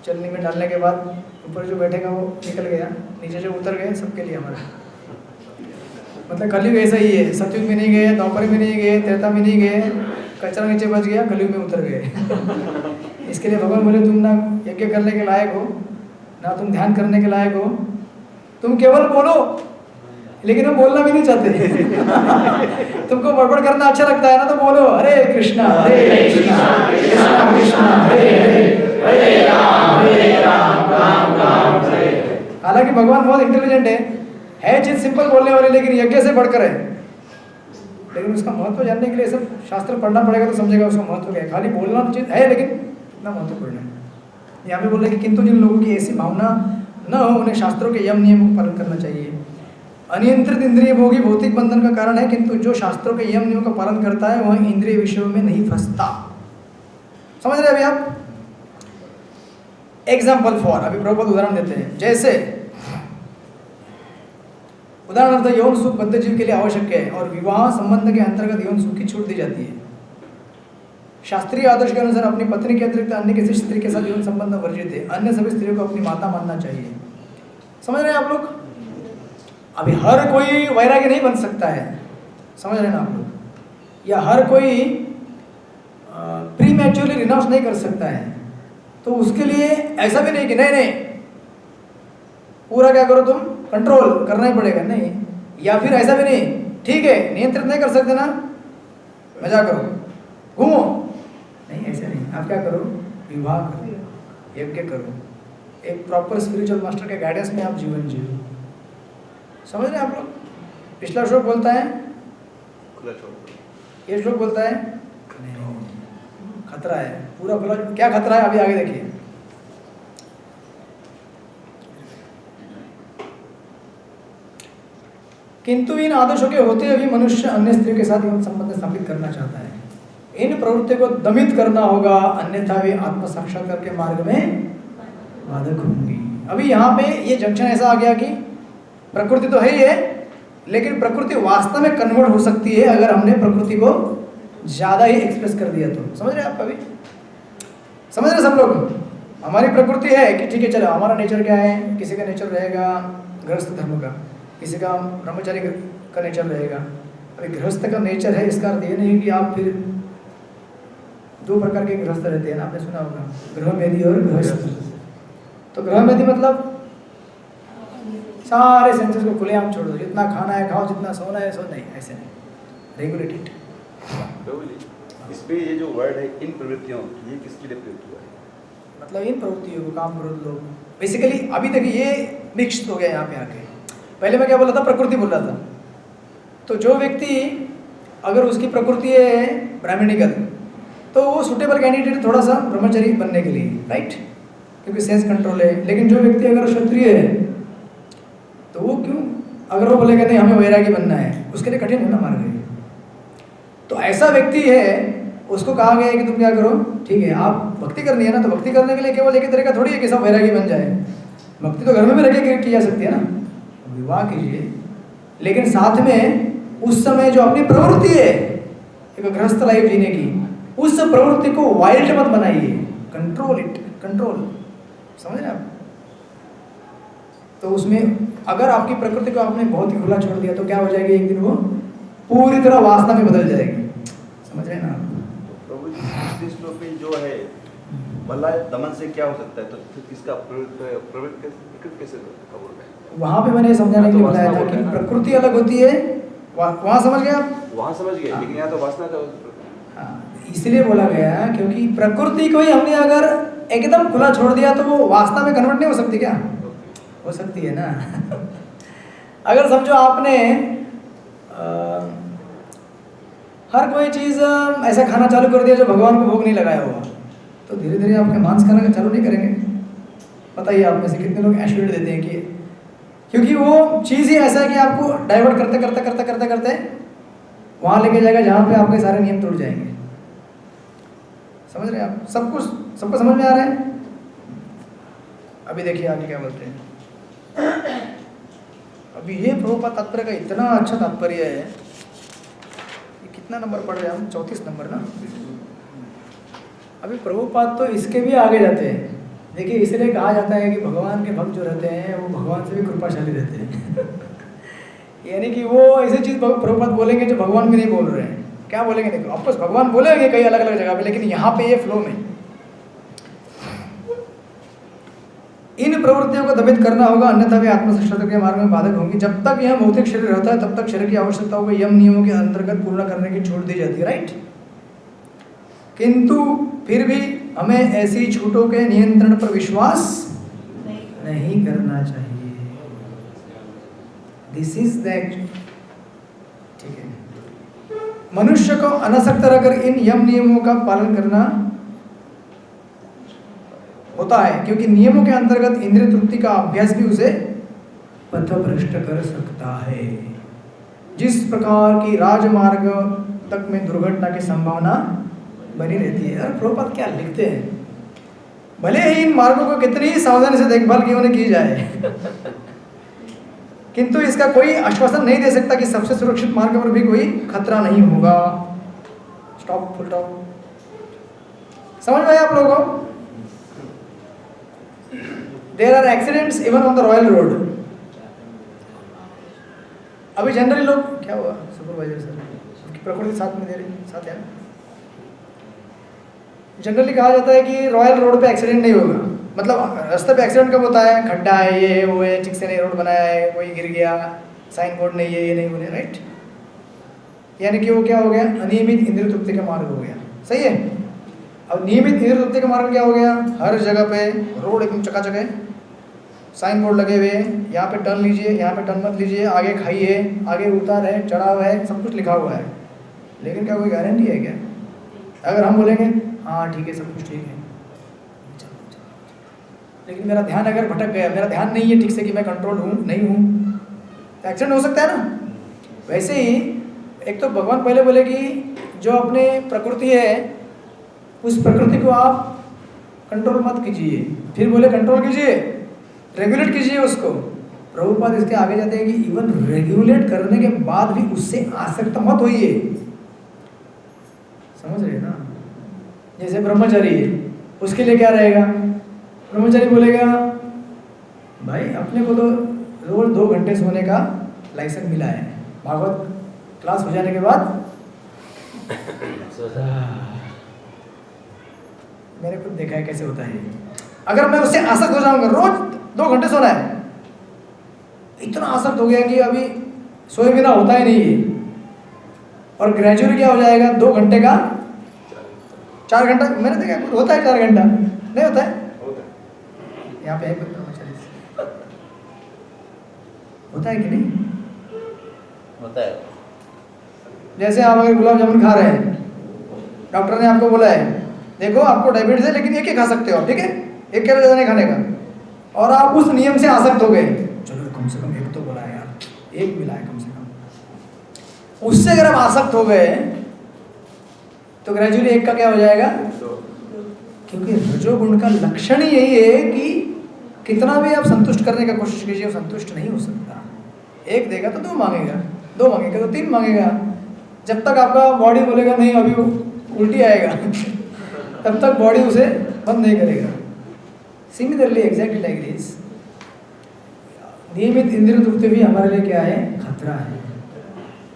Speaker 1: चलनी में डालने के बाद ऊपर जो बैठेगा वो निकल गया, नीचे जो उतर गए सबके लिए हमारा। मतलब कलयुग ऐसा ही है, सतयुग में नहीं गए, द्वापर में नहीं गए, त्रेता में नहीं गए, कचरा नीचे बच गया, कलयुग में उतर गए। इसके लिए भगवान बोले तुम ना यज्ञ करने के लायक हो, ना तुम ध्यान करने के लायक हो, तुम केवल बोलो, लेकिन हम बोलना भी नहीं चाहते। तुमको बड़बड़ करना अच्छा लगता है ना, तो बोलो हरे कृष्णा कृष्णा कृष्णा हरे हरे, हरे राम राम हरे। हालांकि भगवान बहुत इंटेलिजेंट है चीज सिंपल बोलने वाली, लेकिन यज्ञ से बढ़कर है। लेकिन उसका महत्व जानने के लिए सब शास्त्र पढ़ना पड़ेगा तो समझेगा उसका महत्व क्या है। खाली बोलना तो चीज है, लेकिन इतना महत्वपूर्ण है। यहाँ पे बोल रहे कि किंतु जिन लोगों की ऐसी भावना न हो उन्हें शास्त्रों के यम नियमों का पालन करना चाहिए। अनियंत्रित इंद्रिय भोगी भौतिक बंधन का कारण है, किंतु जो शास्त्रों के यम नियमों का पालन करता है वह इंद्रिय विषयों में नहीं फंसता। समझ रहे अभी आप? एग्जाम्पल फॉर, अभी प्रभुपाद उदाहरण देते हैं। जैसे उदाहरणार्थ यौन सुख बद्ध जीव के लिए आवश्यक है और विवाह संबंध के अंतर्गत यौन सुख की छूट दी जाती है। शास्त्रीय आदर्श के अनुसार अपनी पत्नी के अतिरिक्त अन्य किसी स्त्री के साथ यौन संबंध वर्जित है। अन्य सभी स्त्रियों को अपनी माता मानना चाहिए। समझ रहे हैं आप लोग? अभी हर कोई वैरागी नहीं बन सकता है, समझ रहे हैं ना आप लोग? या हर कोई प्रीमैच्योरली रिनाउंस नहीं कर सकता है। तो उसके लिए ऐसा भी नहीं कि नहीं पूरा क्या करो, तुम कंट्रोल करना ही पड़ेगा, नहीं। या फिर ऐसा भी नहीं, ठीक है नियंत्रित नहीं कर सकते ना, मजा करो, घूमो, नहीं ऐसा नहीं। आप क्या करो, विवाह करो, यज्ञ करो, एक प्रॉपर स्पिरिचुअल मास्टर के गाइडेंस में आप जीवन जियो। समझ रहे हैं आप लोग? पिछला श्लोक बोलता है, ये श्लोक बोलता है नहीं, खतरा है पूरा खुला। क्या खतरा है अभी आगे देखिए। किंतु इन आदर्शों के होते हुए भी मनुष्य अन्य स्त्री के साथ यौन संबंध स्थापित करना चाहता है। इन प्रवृत्तियों को दमित करना होगा, अन्यथा वे आत्म साक्षात्कार के मार्ग में बाधक होंगी। अभी यहाँ पे ये जंक्शन ऐसा आ गया कि प्रकृति तो है ही है, लेकिन प्रकृति वास्तव में कन्वर्ट हो सकती है अगर हमने प्रकृति को ज्यादा ही एक्सप्रेस कर दिया तो। समझ रहे हैं आप? अभी समझ रहे सब लोग? हमारी प्रकृति है कि ठीक है चलो, हमारा नेचर क्या है, किसी का नेचर रहेगा गृहस्थ धर्म का, किसी का ब्रह्मचारी का नेचर रहेगा। अभी गृहस्थ का नेचर है, इसका अर्थ ये नहीं कि आप फिर दो प्रकार के गृहस्थ रहते हैं ना, आपने सुना होगा, गृहमेधी और गृहस्थ। तो गृहमेधी मतलब सारे सेंसेस को खुलेआम छोड़ दो, जितना खाना है खाओ, जितना सोना है सो, नहीं ऐसे नहीं, रेगुलेटेड।
Speaker 6: इसमें ये जो वर्ड है इन प्रवृत्तियों, ये किसके लिए प्रयुक्त हुआ है? मतलब
Speaker 1: इन प्रवृत्तियों को, काम क्रोध लोग, बेसिकली अभी देखिए ये मिक्स हो गया यहाँ पे आके। पहले मैं क्या बोला था, प्रकृति बोल रहा था। तो जो व्यक्ति अगर उसकी प्रकृति है ब्राह्मणिकल, तो वो सुटेबल कैंडिडेट है थोड़ा सा ब्रह्मचारी बनने के लिए, राइट, क्योंकि सेंस कंट्रोल है। लेकिन जो व्यक्ति अगर क्षत्रिय है तो वो क्यों, अगर वो बोलेगा नहीं हमें वैरागी बनना है, उसके लिए कठिन होना मार्ग है। तो ऐसा व्यक्ति है, उसको कहा गया है कि तुम क्या करो, ठीक है आप भक्ति करनी है ना, तो भक्ति करने के लिए केवल एक ही तरीका थोड़ी है कि सब वैरागी बन जाए। भक्ति तो घर में भी रह के की जा सकती है ना, विवाह कीजिए, लेकिन साथ में उस समय जो अपनी प्रवृत्ति है एक गृहस्थ लाइफ जीने की, उस प्रवृत्ति को वाइल्ड मत बनाइए, कंट्रोल इट, कंट्रोल, समझ रहे आप? तो उसमें अगर आपकी प्रकृति को आपने बहुत ही खुला छोड़ दिया तो क्या हो जाएगी, एक दिन वो पूरी तरह वासना में बदल जाएगी, समझ रहे हैं ना?
Speaker 6: प्रभु जी, श्लोक में जो है बला दमन से क्या हो सकता है, तो फिर किसका प्रवृत्ति कैसे कबूल है?
Speaker 1: वहां पे मैंने समझाने के लिए बताया था कि प्रकृति अलग होती है, वहां समझ गए आप?
Speaker 6: वहाँ समझ गए, लेकिन यहाँ तो वासना था।
Speaker 1: हाँ, इसलिए बोला गया क्योंकि प्रकृति को ही हमने अगर एकदम खुला छोड़ दिया तो वो वासना में कन्वर्ट नहीं हो सकती क्या? हो सकती है ना। अगर समझो आपने हर कोई चीज़ ऐसा खाना चालू कर दिया जो भगवान को भोग नहीं लगाया हुआ, तो धीरे धीरे आपके मांस खाना चालू नहीं करेंगे। बताइए आप में से कितने लोग एश्योर्ड देते हैं कि, क्योंकि वो चीज़ ही ऐसा है कि आपको डाइवर्ट करते करते करते करते करते वहाँ लेके जाएगा जहाँ पे आपके सारे नियम टूट जाएंगे। समझ रहे हैं आप? सब कुछ सबको समझ में आ रहा है? अभी देखिए आगे क्या बोलते हैं। अभी ये प्रभुपाद तात्पर्य का इतना अच्छा तात्पर्य है, ये कितना नंबर पढ़ रहे हैं हम? 34 नंबर ना। अभी प्रभुपाद तो इसके भी आगे जाते हैं। देखिए इसलिए कहा जाता है कि भगवान के भक्त जो रहते हैं वो भगवान से भी कृपाशाली रहते हैं। यानी कि वो ऐसी चीज़ प्रभुपाद बोलेंगे जो भगवान भी नहीं बोल रहे हैं। क्या बोलेंगे? देखो ऑफकोर्स भगवान बोलेंगे कई अलग अलग जगह पे, लेकिन यहाँ पे ये फ्लो में इन प्रवृत्तियों को दमित करना होगा, अन्यथा वे आत्मसाक्षात्कार के मार्ग में बाधक होंगी। जब तक यह भौतिक शरीर रहता है तब तक शरीर की आवश्यकताओं को यम नियमों के अंतर्गत पूर्ण करने की छूट दी जाती है, राइट? किंतु फिर भी हमें ऐसी छूटों के नियंत्रण पर विश्वास नहीं करना चाहिए। दिस इज द, ठीक है। मनुष्य को अनासक्त रहकर इन यम नियमों का पालन करना होता है, क्योंकि नियमों के अंतर्गत इंद्रिय तृप्ति का अभ्यास भी उसे पथभ्रष्ट कर सकता है। जिस प्रकार की राजमार्ग तक में दुर्घटना की संभावना बनी रहती है। और प्रभुपाद क्या लिखते हैं, भले ही इन मार्गों को कितनी सावधानी से देखभाल क्यों न की जाए, किंतु इसका कोई आश्वासन नहीं दे सकता कि सबसे सुरक्षित मार्ग पर भी कोई खतरा नहीं होगा। Stop, full stop. समझ में आया आप लोगों को? There are accidents even on the royal road. अभी जनरली लोग, क्या हुआ सुपरवाइजर सर, उनकी प्रकृति साथ में दे रही, साथ है। जनरली कहा जाता है कि रॉयल रोड पे एक्सीडेंट नहीं होगा, मतलब रास्ते पे एक्सीडेंट कब होता है? खड्डा है, ये वो है, ठीक से नहीं रोड बनाया है, कोई गिर गया, साइन बोर्ड नहीं है, ये नहीं बने, राइट? यानी कि वो क्या हो गया? अनियमित इंद्रिय तृप्ति का मार्ग हो गया, सही है? अब नियमित इंद्रिय तृप्ति का मार्ग क्या हो गया? हर जगह पे रोड एकदम चकाचक है, साइन बोर्ड लगे हुए हैं, यहाँ पे टर्न लीजिए, यहाँ पे टर्न मत लीजिए, आगे खाइए, आगे उतार है, चढ़ाव है, सब कुछ लिखा हुआ है। लेकिन क्या कोई गारंटी है क्या? अगर हम बोलेंगे हाँ ठीक है, सब कुछ ठीक है, लेकिन मेरा ध्यान अगर भटक गया, मेरा ध्यान नहीं है ठीक से कि मैं कंट्रोल हूँ नहीं हूँ, तो एक्सीडेंट हो सकता है ना। वैसे ही एक तो भगवान पहले बोले कि जो अपने प्रकृति है उस प्रकृति को आप कंट्रोल मत कीजिए, फिर बोले कंट्रोल कीजिए, रेगुलेट कीजिए उसको। प्रभुपाद इसके आगे जाते हैं कि इवन रेगुलेट करने के बाद भी उससे आसक्त मत होइए। समझ रहे ना? जैसे ब्रह्मचारी है, उसके लिए क्या रहेगा? ब्रह्मचारी बोलेगा भाई अपने को तो रोज 2 घंटे सोने का लाइसेंस मिला है, भागवत क्लास हो जाने के बाद मैंने खुद देखा है कैसे होता है। अगर मैं उससे आसक्त हो जाऊंगा, रोज 2 घंटे सोना है, इतना आसक्त हो गया कि अभी सोए बिना होता ही नहीं है, और ग्रेजुअली क्या हो जाएगा? 2 घंटे का 4 घंटा। मैंने देखा होता है 4 घंटा, नहीं होता है? यहाँ पे है कोई ब्रह्मचारी? होता है कि नहीं?
Speaker 6: होता है।
Speaker 1: जैसे आप अगर गुलाब जामुन खा रहे हैं, डॉक्टर ने आपको बोला है देखो आपको डायबिटीज है लेकिन एक ही खा सकते हो आप, ठीक है, एक के ज़्यादा नहीं खाने का, और आप उस नियम से आसक्त हो गए, चलो कम से कम एक तो बोला है यार, एक मिला है कम से कम, उससे अगर आप आसक्त हो गए तो ग्रेजुअली एक का क्या हो जाएगा? क्योंकि रजोगुण का लक्षण ही यही है कि कितना भी आप संतुष्ट करने का कोशिश कीजिए, संतुष्ट नहीं हो सकता। एक देगा तो 2 मांगेगा, 2 मांगेगा तो 3 मांगेगा, जब तक आपका बॉडी बोलेगा नहीं अभी वो उल्टी आएगा तब तक बॉडी उसे बंद नहीं करेगा। सिमिलरली एग्जैक्टली लाइक दिस, नियमित इंद्रिय तृप्ति भी हमारे लिए क्या है? खतरा है।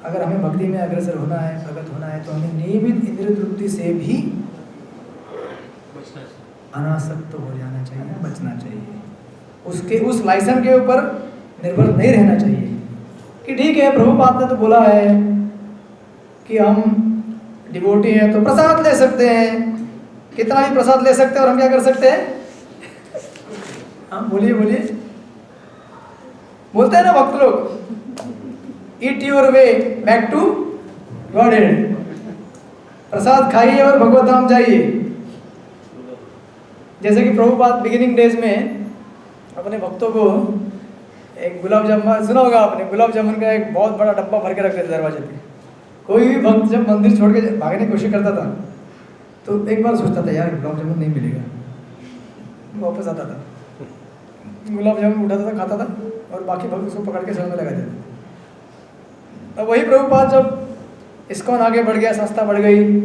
Speaker 1: अगर हमें भक्ति में अग्रसर होना है, प्रगत होना है, तो हमें नियमित इंद्रिय तृप्ति से भी अनासक्त हो जाना चाहिए, बचना चाहिए। उसके उस लाइसेंस के ऊपर निर्भर नहीं रहना चाहिए कि ठीक है प्रभुपाद ने तो बोला है कि हम डिवोटी हैं तो प्रसाद ले सकते हैं, कितना भी प्रसाद ले सकते हैं, और हम क्या कर सकते हैं? हाँ बोलिए बोलिए, बोलते हैं ना भक्त लोग, eat your way back to godhead, prasad खाइए और भगवत धाम जाइए। जैसे कि प्रभुपाद बिगिनिंग डेज में अपने भक्तों को एक गुलाब जामुन, सुना होगा आपने, गुलाब जामुन का एक बहुत बड़ा डब्बा भर के रखते थे दरवाजे पे। कोई भी भक्त जब मंदिर छोड़ के भागने की कोशिश करता था तो एक बार सोचता था यार गुलाब जामुन नहीं मिलेगा, वापस आता था, गुलाब जामुन उठाता था, खाता था, और बाकी भक्त उसको पकड़ के सर में लगा देते थे। अब वही प्रभुपाद जब इस्कॉन आगे बढ़ गया, संस्था बढ़ गई,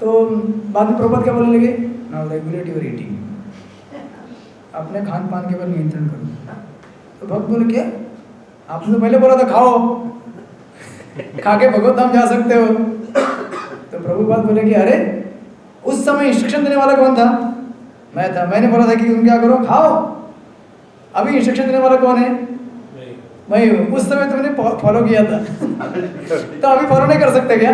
Speaker 1: तो बाद में प्रभुपाद क्या बोलने लगे? नाउ रेगुलेट योर ईटिंग, अपने खान पान के ऊपर नियंत्रण करो। तो भक्त बोले क्या, आपने तो पहले बोला था खाओ, खा के भगवत धाम जा सकते हो। तो प्रभुपाद बोले कि अरे उस समय इंस्ट्रक्शन देने वाला कौन था? मैं था। मैंने बोला था कि तुम क्या करो, खाओ। अभी इंस्ट्रक्शन देने वाला कौन है? मैं हूँ। उस समय तुमने फॉलो किया था तो अभी फॉलो नहीं कर सकते क्या?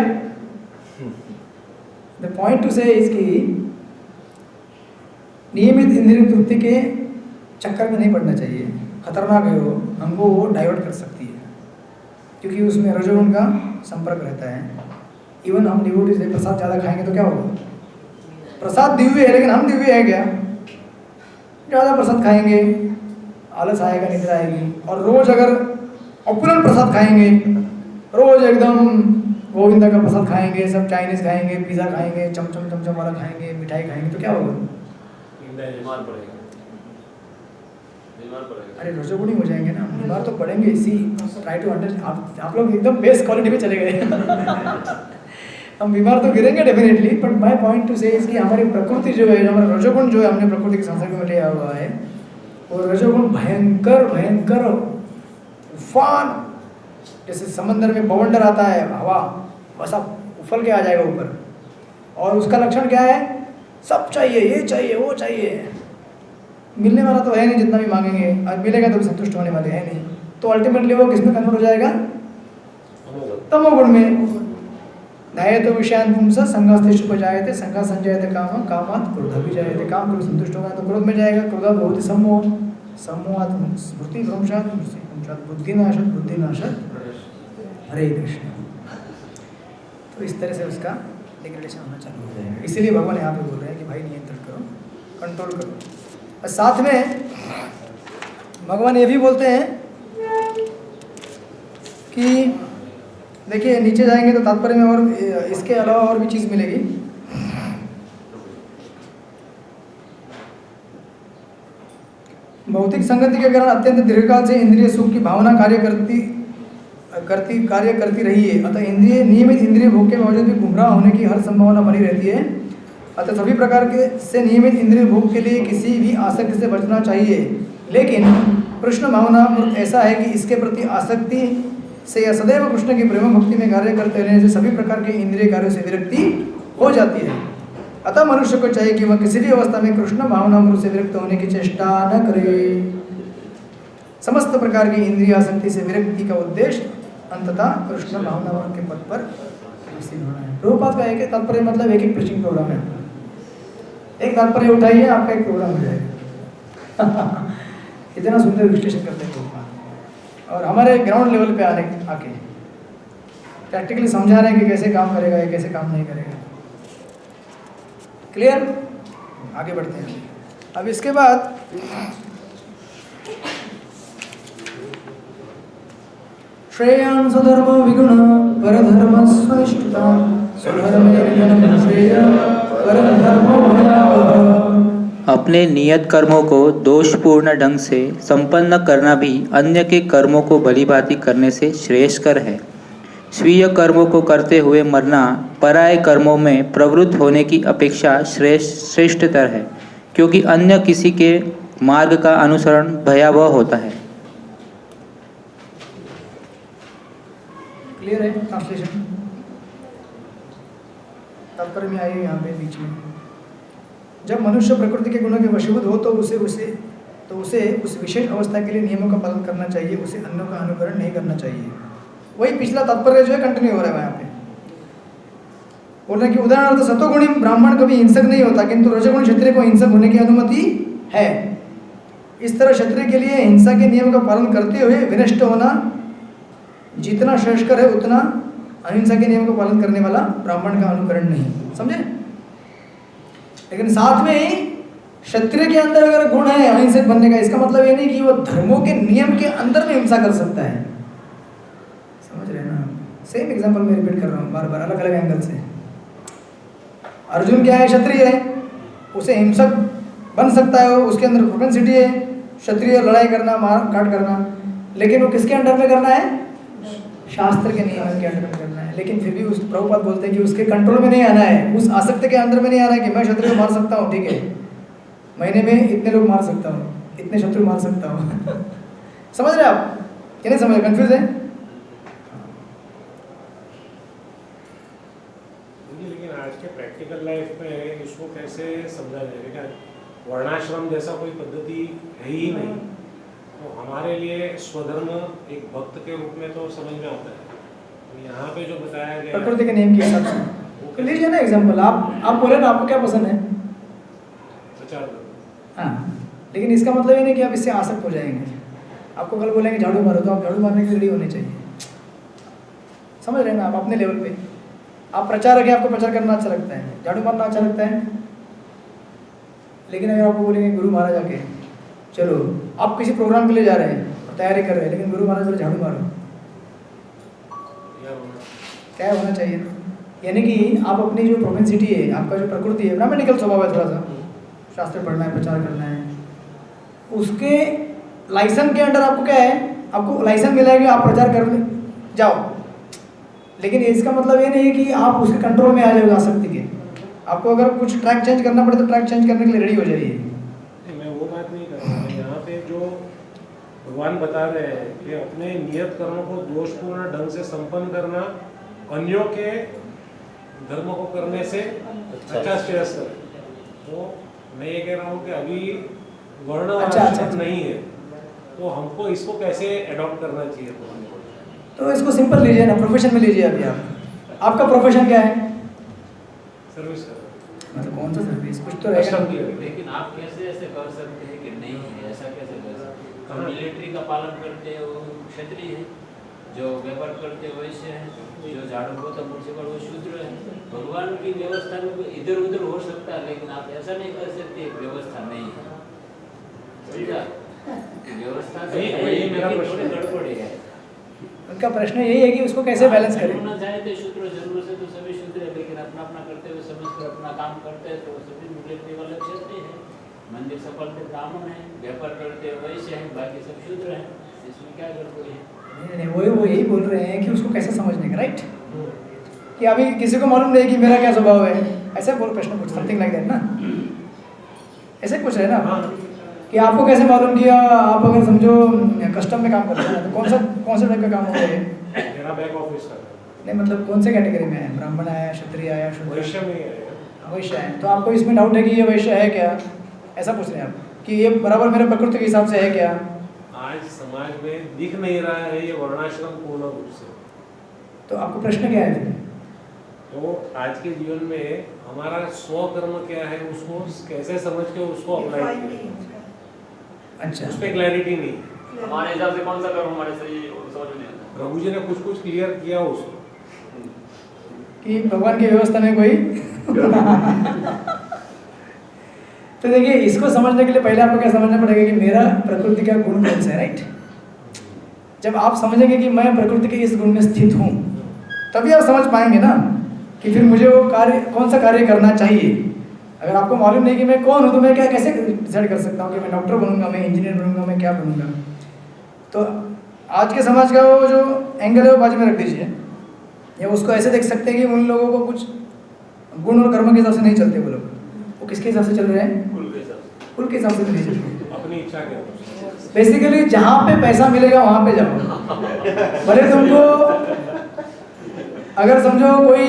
Speaker 1: द पॉइंट टू से इसकी नियमित इंद्रिय तृप्ति के चक्कर में नहीं पड़ना चाहिए। खतरनाक है वो, हमको वो डाइवर्ट कर सकती है, क्योंकि उसमें रजोगुण का संपर्क रहता है। इवन हम डिवोटीज से प्रसाद ज़्यादा खाएंगे तो क्या होगा? प्रसाद दिव्य है लेकिन हम दिव्य है क्या? ज़्यादा प्रसाद खाएंगे आलस आएगा, निद्रा आएगी। और रोज अगर ऑपुलेंट प्रसाद खाएंगे, रोज एकदम गोविंदा का प्रसाद खाएंगे, सब चाइनीज खाएंगे, पिज़्ज़ा खाएंगे, चमचम चमचम वाला खाएंगे, मिठाई खाएंगे, तो क्या होगा?
Speaker 4: बीमार पड़ेगा, बीमार पड़ेगा।
Speaker 1: अरे रजोगुणी हो जाएंगे ना, बीमार तो पड़ेंगे। इसी ट्राई टू अंडरस्टैंड। आप लोग एकदम बेस्ट क्वालिटी में चले गए हम बीमार तो गिरेंगे definitely, but my point two से इसकी हमारी प्रकृति जो है, हमारा रजोगुण जो है, हमने प्रकृति के संसर्ग में लिया हुआ है, वो रजोगुण भयंकर भयंकर तूफान, जैसे समंदर में बवंडर आता है, हवा वैसा उफल के आ जाएगा ऊपर। और उसका लक्षण क्या है? सब चाहिए, ये चाहिए, वो चाहिए। मिलने वाला तो है नहीं, जितना भी मांगेंगे, और मिलेगा तो भी संतुष्ट होने वाले है नहीं। तो अल्टीमेटली वो किसमें कन्वर्ट हो जाएगा? तमोगुण में। ध्यायते विषयान् पुंसः संघास्तेषु उपजायते, संघात् संजायते कामः, कामात् क्रोधः विजायते। काम करो संतुष्ट होगा तो क्रोध में जाएगा, क्रोधात् भवति सम्मोहः, सम्मोहात् स्मृति भ्रंशात्, स्मृति भ्रंशात् बुद्धिनाशः, बुद्धिनाशः हरे कृष्ण। तो इस तरह से उसका डिग्रेडेशन होना चालू हो जाएगा। इसीलिए भगवान यहाँ पे बोल रहे हैं कि भाई नियंत्रण करो, कंट्रोल करो। और साथ में भगवान ये भी बोलते हैं कि देखिए नीचे जाएंगे तो तात्पर्य में और इसके अलावा और भी चीज़ मिलेगी। भौतिक संगति के कारण अत्यंत दीर्घकाल से इंद्रिय सुख की भावना कार्य करती रही है। अतः नियमित इंद्रिय भोग के बावजूद भी गुमराह होने की हर संभावना बनी रहती है। अतः सभी प्रकार के से नियमित इंद्रिय भोग के लिए किसी भी आसक्ति से बचना चाहिए। लेकिन कृष्ण भावना ऐसा है कि इसके प्रति आसक्ति से या सदैव कृष्ण की प्रेम भक्ति में कार्य करते रहने से सभी प्रकार के इंद्रिय कार्यों से विरक्ति हो जाती है। अतः मनुष्य को चाहिए कि वह किसी भी अवस्था में कृष्ण भावनामृत से विरक्त होने की चेष्टा न करे। समस्त प्रकार की इंद्रिय आसक्ति से विरक्ति का उद्देश्य अंततः कृष्ण भावनामृत के पद पर आसीन होना है। प्रभुपाद का एक तात्पर्य मतलब एक प्रीचिंग प्रोग्राम है। एक तात्पर्य उठाइए, आपका एक प्रोग्राम हो जाएगा इतना सुंदर विश्लेषण करते हैं प्रभुपाद। और हमारे ग्राउंड लेवल पे आके प्रैक्टिकली समझा रहे हैं कि कैसे काम करेगा या कैसे काम नहीं करेगा। क्लियर? आगे बढ़ते हैं। अब इसके बाद श्रेयान् स्वधर्म विगुण परधर्म स्वइष्टता स्वधर्मे विगुणं श्रेय परधर्मो भयावह।
Speaker 7: अपने नियत कर्मों को दोषपूर्ण ढंग से संपन्न करना भी अन्य के कर्मों को भलीभांति करने से श्रेयस्कर है। स्वीय कर्मों को करते हुए मरना पराये कर्मों में प्रवृत्त होने की अपेक्षा श्रेष्ठतर है, क्योंकि अन्य किसी के मार्ग का अनुसरण भयावह होता है।
Speaker 1: क्लियर है ट्रांसलेशन? तात्पर्य में आइए यहाँ पे बीच में, जब मनुष्य प्रकृति के गुणों के वशीभूत हो तो उसे उस विशेष अवस्था के लिए नियमों का पालन करना चाहिए, उसे अन्यों का अनुकरण नहीं करना चाहिए। वही पिछला तात्पर्य जो है कंटिन्यू हो रहा है यहाँ पे। बोल रहे हैं कि उदाहरणार्थ सतोगुणी ब्राह्मण कभी हिंसक नहीं होता, किंतु रजोगुणी क्षत्रिय को हिंसक होने की अनुमति है। इस तरह क्षत्रिय के लिए हिंसा के नियम का पालन करते हुए विनष्ट होना जितना श्रेष्ठकर है, उतना अहिंसा के नियम का पालन करने वाला ब्राह्मण का अनुकरण नहीं। समझे? लेकिन साथ में ही क्षत्रिय के अंदर अगर गुण है अहिंसक बनने का, इसका मतलब ये नहीं कि वो धर्मों के नियम के अंदर में हिंसा कर सकता है। समझ रहे हैं ना? सेम एग्जांपल मैं रिपीट कर रहा हूँ बार बार अलग अलग एंगल से। अर्जुन क्या है? क्षत्रिय है, उसे हिंसक बन सकता है, उसके अंदर प्रोपेंसिटी है क्षत्रिय लड़ाई करना, मार काट करना, लेकिन वो किसके अंडर में करना है? शास्त्र के नियम के अंडर में करना है। लेकिन फिर भी उस प्रभुपाद बोलते हैं कि उसके कंट्रोल में नहीं आना है, उस आसक्ति के अंदर में नहीं आना है कि मैं क्षत्रिय को मार सकता हूँ, ठीक है, महीने में इतने लोग मार सकता हूँ, इतने शत्रु मार सकता हूँ। समझ रहे आप कि नहीं समझ? कंफ्यूज है?
Speaker 3: लेकिन आज के प्रैक्टिकल लाइफ में इसको कैसे समझा जाएगा? वर्णाश्रम जैसा कोई पद्धति है ही नहीं, तो हमारे लिए स्वधर्म एक भक्त के रूप में तो समझ में आता है। तो यहाँ पे जो बताया गया
Speaker 1: प्रकृति के नियम के हिसाब से लीजिए ना एग्जाम्पल। आप बोले ना आपको क्या पसंद है?
Speaker 3: प्रचार,
Speaker 1: हाँ, लेकिन इसका मतलब ये नहीं कि आप इससे आसक्त हो जाएंगे। आपको कल बोलेंगे झाड़ू मारो, तो आप झाड़ू मारने के लिए रेडी होने चाहिए। समझ रहे हैं ना? आप अपने लेवल पे आप प्रचारक है, आपको प्रचार करना अच्छा लगता है, झाड़ू मारना अच्छा लगता है। लेकिन अगर आपको बोलेंगे गुरु महाराज आके चलो, आप किसी प्रोग्राम के लिए जा रहे हैं और तैयारी कर रहे हैं, लेकिन गुरु महाराज बोले झाड़ू मारो, क्या होना चाहिए? यानी कि आप अपनी जो प्रोपेंसिटी है, आपका जो प्रकृति है, ब्राह्मणिकल स्वभाव है, थोड़ा सा शास्त्र पढ़ना है, प्रचार करना है, उसके लाइसेंस के अंडर आपको क्या है? आपको लाइसेंस मिला है कि आप प्रचार कर जाओ, लेकिन इसका मतलब ये नहीं है कि आप उसके कंट्रोल में आ जाओगे आसक्ति के। आपको अगर कुछ ट्रैक चेंज करना पड़े तो ट्रैक चेंज करने के लिए रेडी हो जाइए।
Speaker 3: मैं वो बात नहीं कर रहा। यहाँ पे जो भगवान बता रहे हैं कि अपने नियत कर्मों को दोषपूर्ण ढंग से संपन्न करना अन्यों के धर्म को करने से अच्छा श्रेयस्कर है। तो मैं ये कह रहा हूँ कि अभी वर्ण
Speaker 1: अच्छा।
Speaker 3: नहीं है, तो हमको इसको कैसे अडॉप्ट करना चाहिए?
Speaker 1: तो इसको सिंपल लीजिए ना, प्रोफेशन में लीजिए। अभी आपका प्रोफेशन क्या है?
Speaker 3: सर्विस कर
Speaker 1: मतलब कौन सा सर्विस? कुछ तो रहेगा।
Speaker 4: लेकिन आप कैसे ऐसे कर सकते हैं कि नहीं है? ऐसा कैसे कर सकते हैं? मिलिट्री का पालन करते हैं वो क्षत्रिय है, जो व्यापार करते वैश्य है, जो झाड़ू पोछा म्युनिसिपल वो शूद्र है। भगवान की व्यवस्था में इधर उधर हो सकता है, लेकिन आप ऐसा नहीं कर सकते व्यवस्था नहीं है। समझा? व्यवस्था से
Speaker 3: वही मेरा प्रश्न
Speaker 4: गड़बड़ी है।
Speaker 1: उनका प्रश्न यही है कि उसको कैसे बैलेंस करें।
Speaker 4: होना चाहे तो शूद्र जरूर से तो सभी शूद्र है, लेकिन अपना अपना करते हुए समझ कर अपना काम करते हैं तो सभी मिलिट्री वाले क्षत्रिय है, मंदिर सफल थे ब्राह्मण है, व्यापार करते वैश्य है, बाकी सब शूद्र है। इसमें क्या गड़बड़ी है?
Speaker 1: नहीं, वो यही बोल रहे हैं कि उसको कैसे समझने का, राइट? कि अभी किसी को मालूम नहीं कि मेरा क्या स्वभाव है, ऐसा बोल प्रश्न पूछ, समथिंग लाइक दैट ना, ऐसे पूछ रहे हैं ना कि आपको कैसे मालूम किया? आप अगर समझो कस्टम में काम करते हैं तो कौन सा टाइप का काम होता है?
Speaker 3: मेरा बैक ऑफिस का
Speaker 1: नहीं, मतलब कौन से कैटेगरी में है? ब्राह्मण आया, क्षत्रिय आया, शूद्र
Speaker 3: वैश्य में है।
Speaker 1: वैश्य है, तो आपको इसमें डाउट है कि ये वैश्य है क्या? ऐसा पूछ रहे हैं आप कि ये बराबर मेरे प्रकृति के हिसाब से है क्या?
Speaker 3: आज समाज में दिख नहीं रहा है ये वर्णाश्रम पूर्ण रूप से।
Speaker 1: तो आपको प्रश्न क्या है फिर?
Speaker 3: तो आज के जीवन में हमारा स्वकर्म क्या है, उसको कैसे समझ के उसको अप्लाई करें,
Speaker 1: अच्छा,
Speaker 3: उस पर क्लैरिटी नहीं।
Speaker 8: हमारे हिसाब से कौन सा कर्म हमारे सही समझ में नहीं आता।
Speaker 3: प्रभु जी ने कुछ क्लियर किया उसको
Speaker 1: कि भगवान की व्यवस्था में कोई तो देखिए, इसको समझने के लिए पहले आपको क्या समझना पड़ेगा कि मेरा प्रकृति का गुण कौन सा है, राइट? जब आप समझेंगे कि मैं प्रकृति के इस गुण में स्थित हूँ, तभी आप समझ पाएंगे ना कि फिर मुझे वो कार्य, कौन सा कार्य करना चाहिए। अगर आपको मालूम नहीं कि मैं कौन हूँ, तो मैं क्या कैसे डिसाइड कर सकता हूँ कि मैं डॉक्टर बनूंगा, मैं इंजीनियर बनूंगा, मैं क्या बनूंगा? तो आज के समाज का वो जो एंगल है वो बाजू में रख दीजिए। या उसको ऐसे देख सकते हैं कि उन लोगों को कुछ गुण और कर्म के हिसाब से नहीं चलते वो लोग, वो किसके हिसाब से चल रहे हैं?
Speaker 8: कुल के हिसाब से।
Speaker 1: कुल के हिसाब से नहीं चलते।
Speaker 3: अपनी इच्छा के अनुसार।
Speaker 1: बेसिकली जहाँ पे पैसा मिलेगा वहाँ पे जाओ, भले तुमको अगर समझो कोई,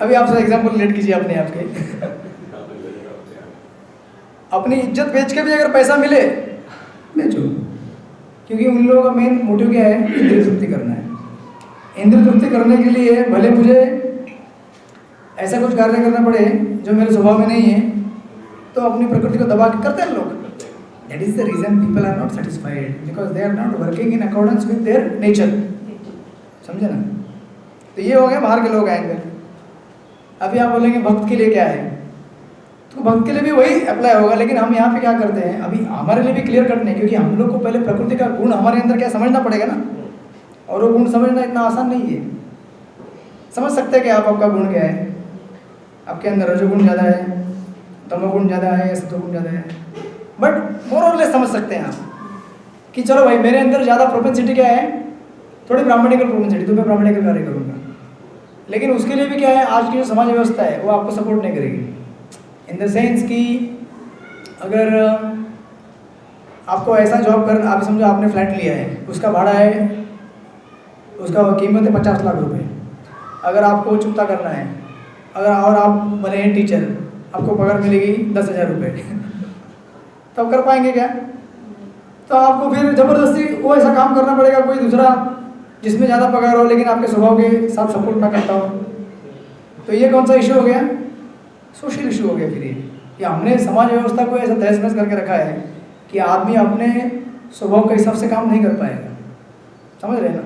Speaker 1: अभी आपसे एग्जांपल लेट कीजिए अपने आप के, अपनी इज्जत बेच के भी अगर पैसा मिले बेचो, क्योंकि उन लोगों का मेन मोटिव क्या है? इंद्रिय तृप्ति करना है। इंद्रिय तृप्ति करने के लिए भले मुझे ऐसा कुछ कार्य करना पड़े जो मेरे स्वभाव में नहीं है, तो अपनी प्रकृति को दबा के करते हैं लोग। That is the reason people are not satisfied, because they are not working in accordance with their nature. समझे ना? तो ये हो गया बाहर के लोग आएंगे। अभी आप बोलेंगे भक्त के लिए क्या है, तो भक्त के लिए भी वही अप्लाई होगा, लेकिन हम यहाँ पे क्या करते हैं, अभी हमारे लिए भी क्लियर कट नहीं, क्योंकि हम लोग को पहले प्रकृति का गुण हमारे अंदर क्या समझना पड़ेगा ना, और वो गुण समझना इतना आसान नहीं है। समझ सकते हैं कि आपका गुण क्या है, आपके अंदर रजोगुण ज़्यादा है, तमोगुण ज़्यादा है, सतोगुण ज़्यादा है, बट मोर और लेस समझ सकते हैं आप कि चलो भाई मेरे अंदर ज़्यादा प्रोपेंसिटी क्या है, थोड़ी ब्राह्मणिकल प्रोपेंसिटी, तो मैं ब्राह्मणिकल कार्य करूँगा। लेकिन उसके लिए भी क्या है, आज की जो समाज व्यवस्था है वो आपको सपोर्ट नहीं करेगी, इन द सेंस कि अगर आपको ऐसा जॉब कर, आप समझो आपने फ्लैट लिया है, उसका भाड़ा है, उसका कीमत है 50 लाख रुपए, अगर आपको चुकता करना है, अगर और आप बने हैं टीचर, आपको पगार मिलेगी 10,000 रुपये, तब कर पाएंगे क्या? तो आपको फिर ज़बरदस्ती वो ऐसा काम करना पड़ेगा कोई दूसरा जिसमें ज़्यादा पगार हो लेकिन आपके स्वभाव के साथ सपोर्ट ना करता हो। तो ये कौन सा इशू हो गया? सोशल इशू हो गया। फिर ये हमने समाज व्यवस्था को ऐसा तहस नहस करके रखा है कि आदमी अपने स्वभाव के हिसाब से काम नहीं कर पाएगा। समझ रहे हैं ना?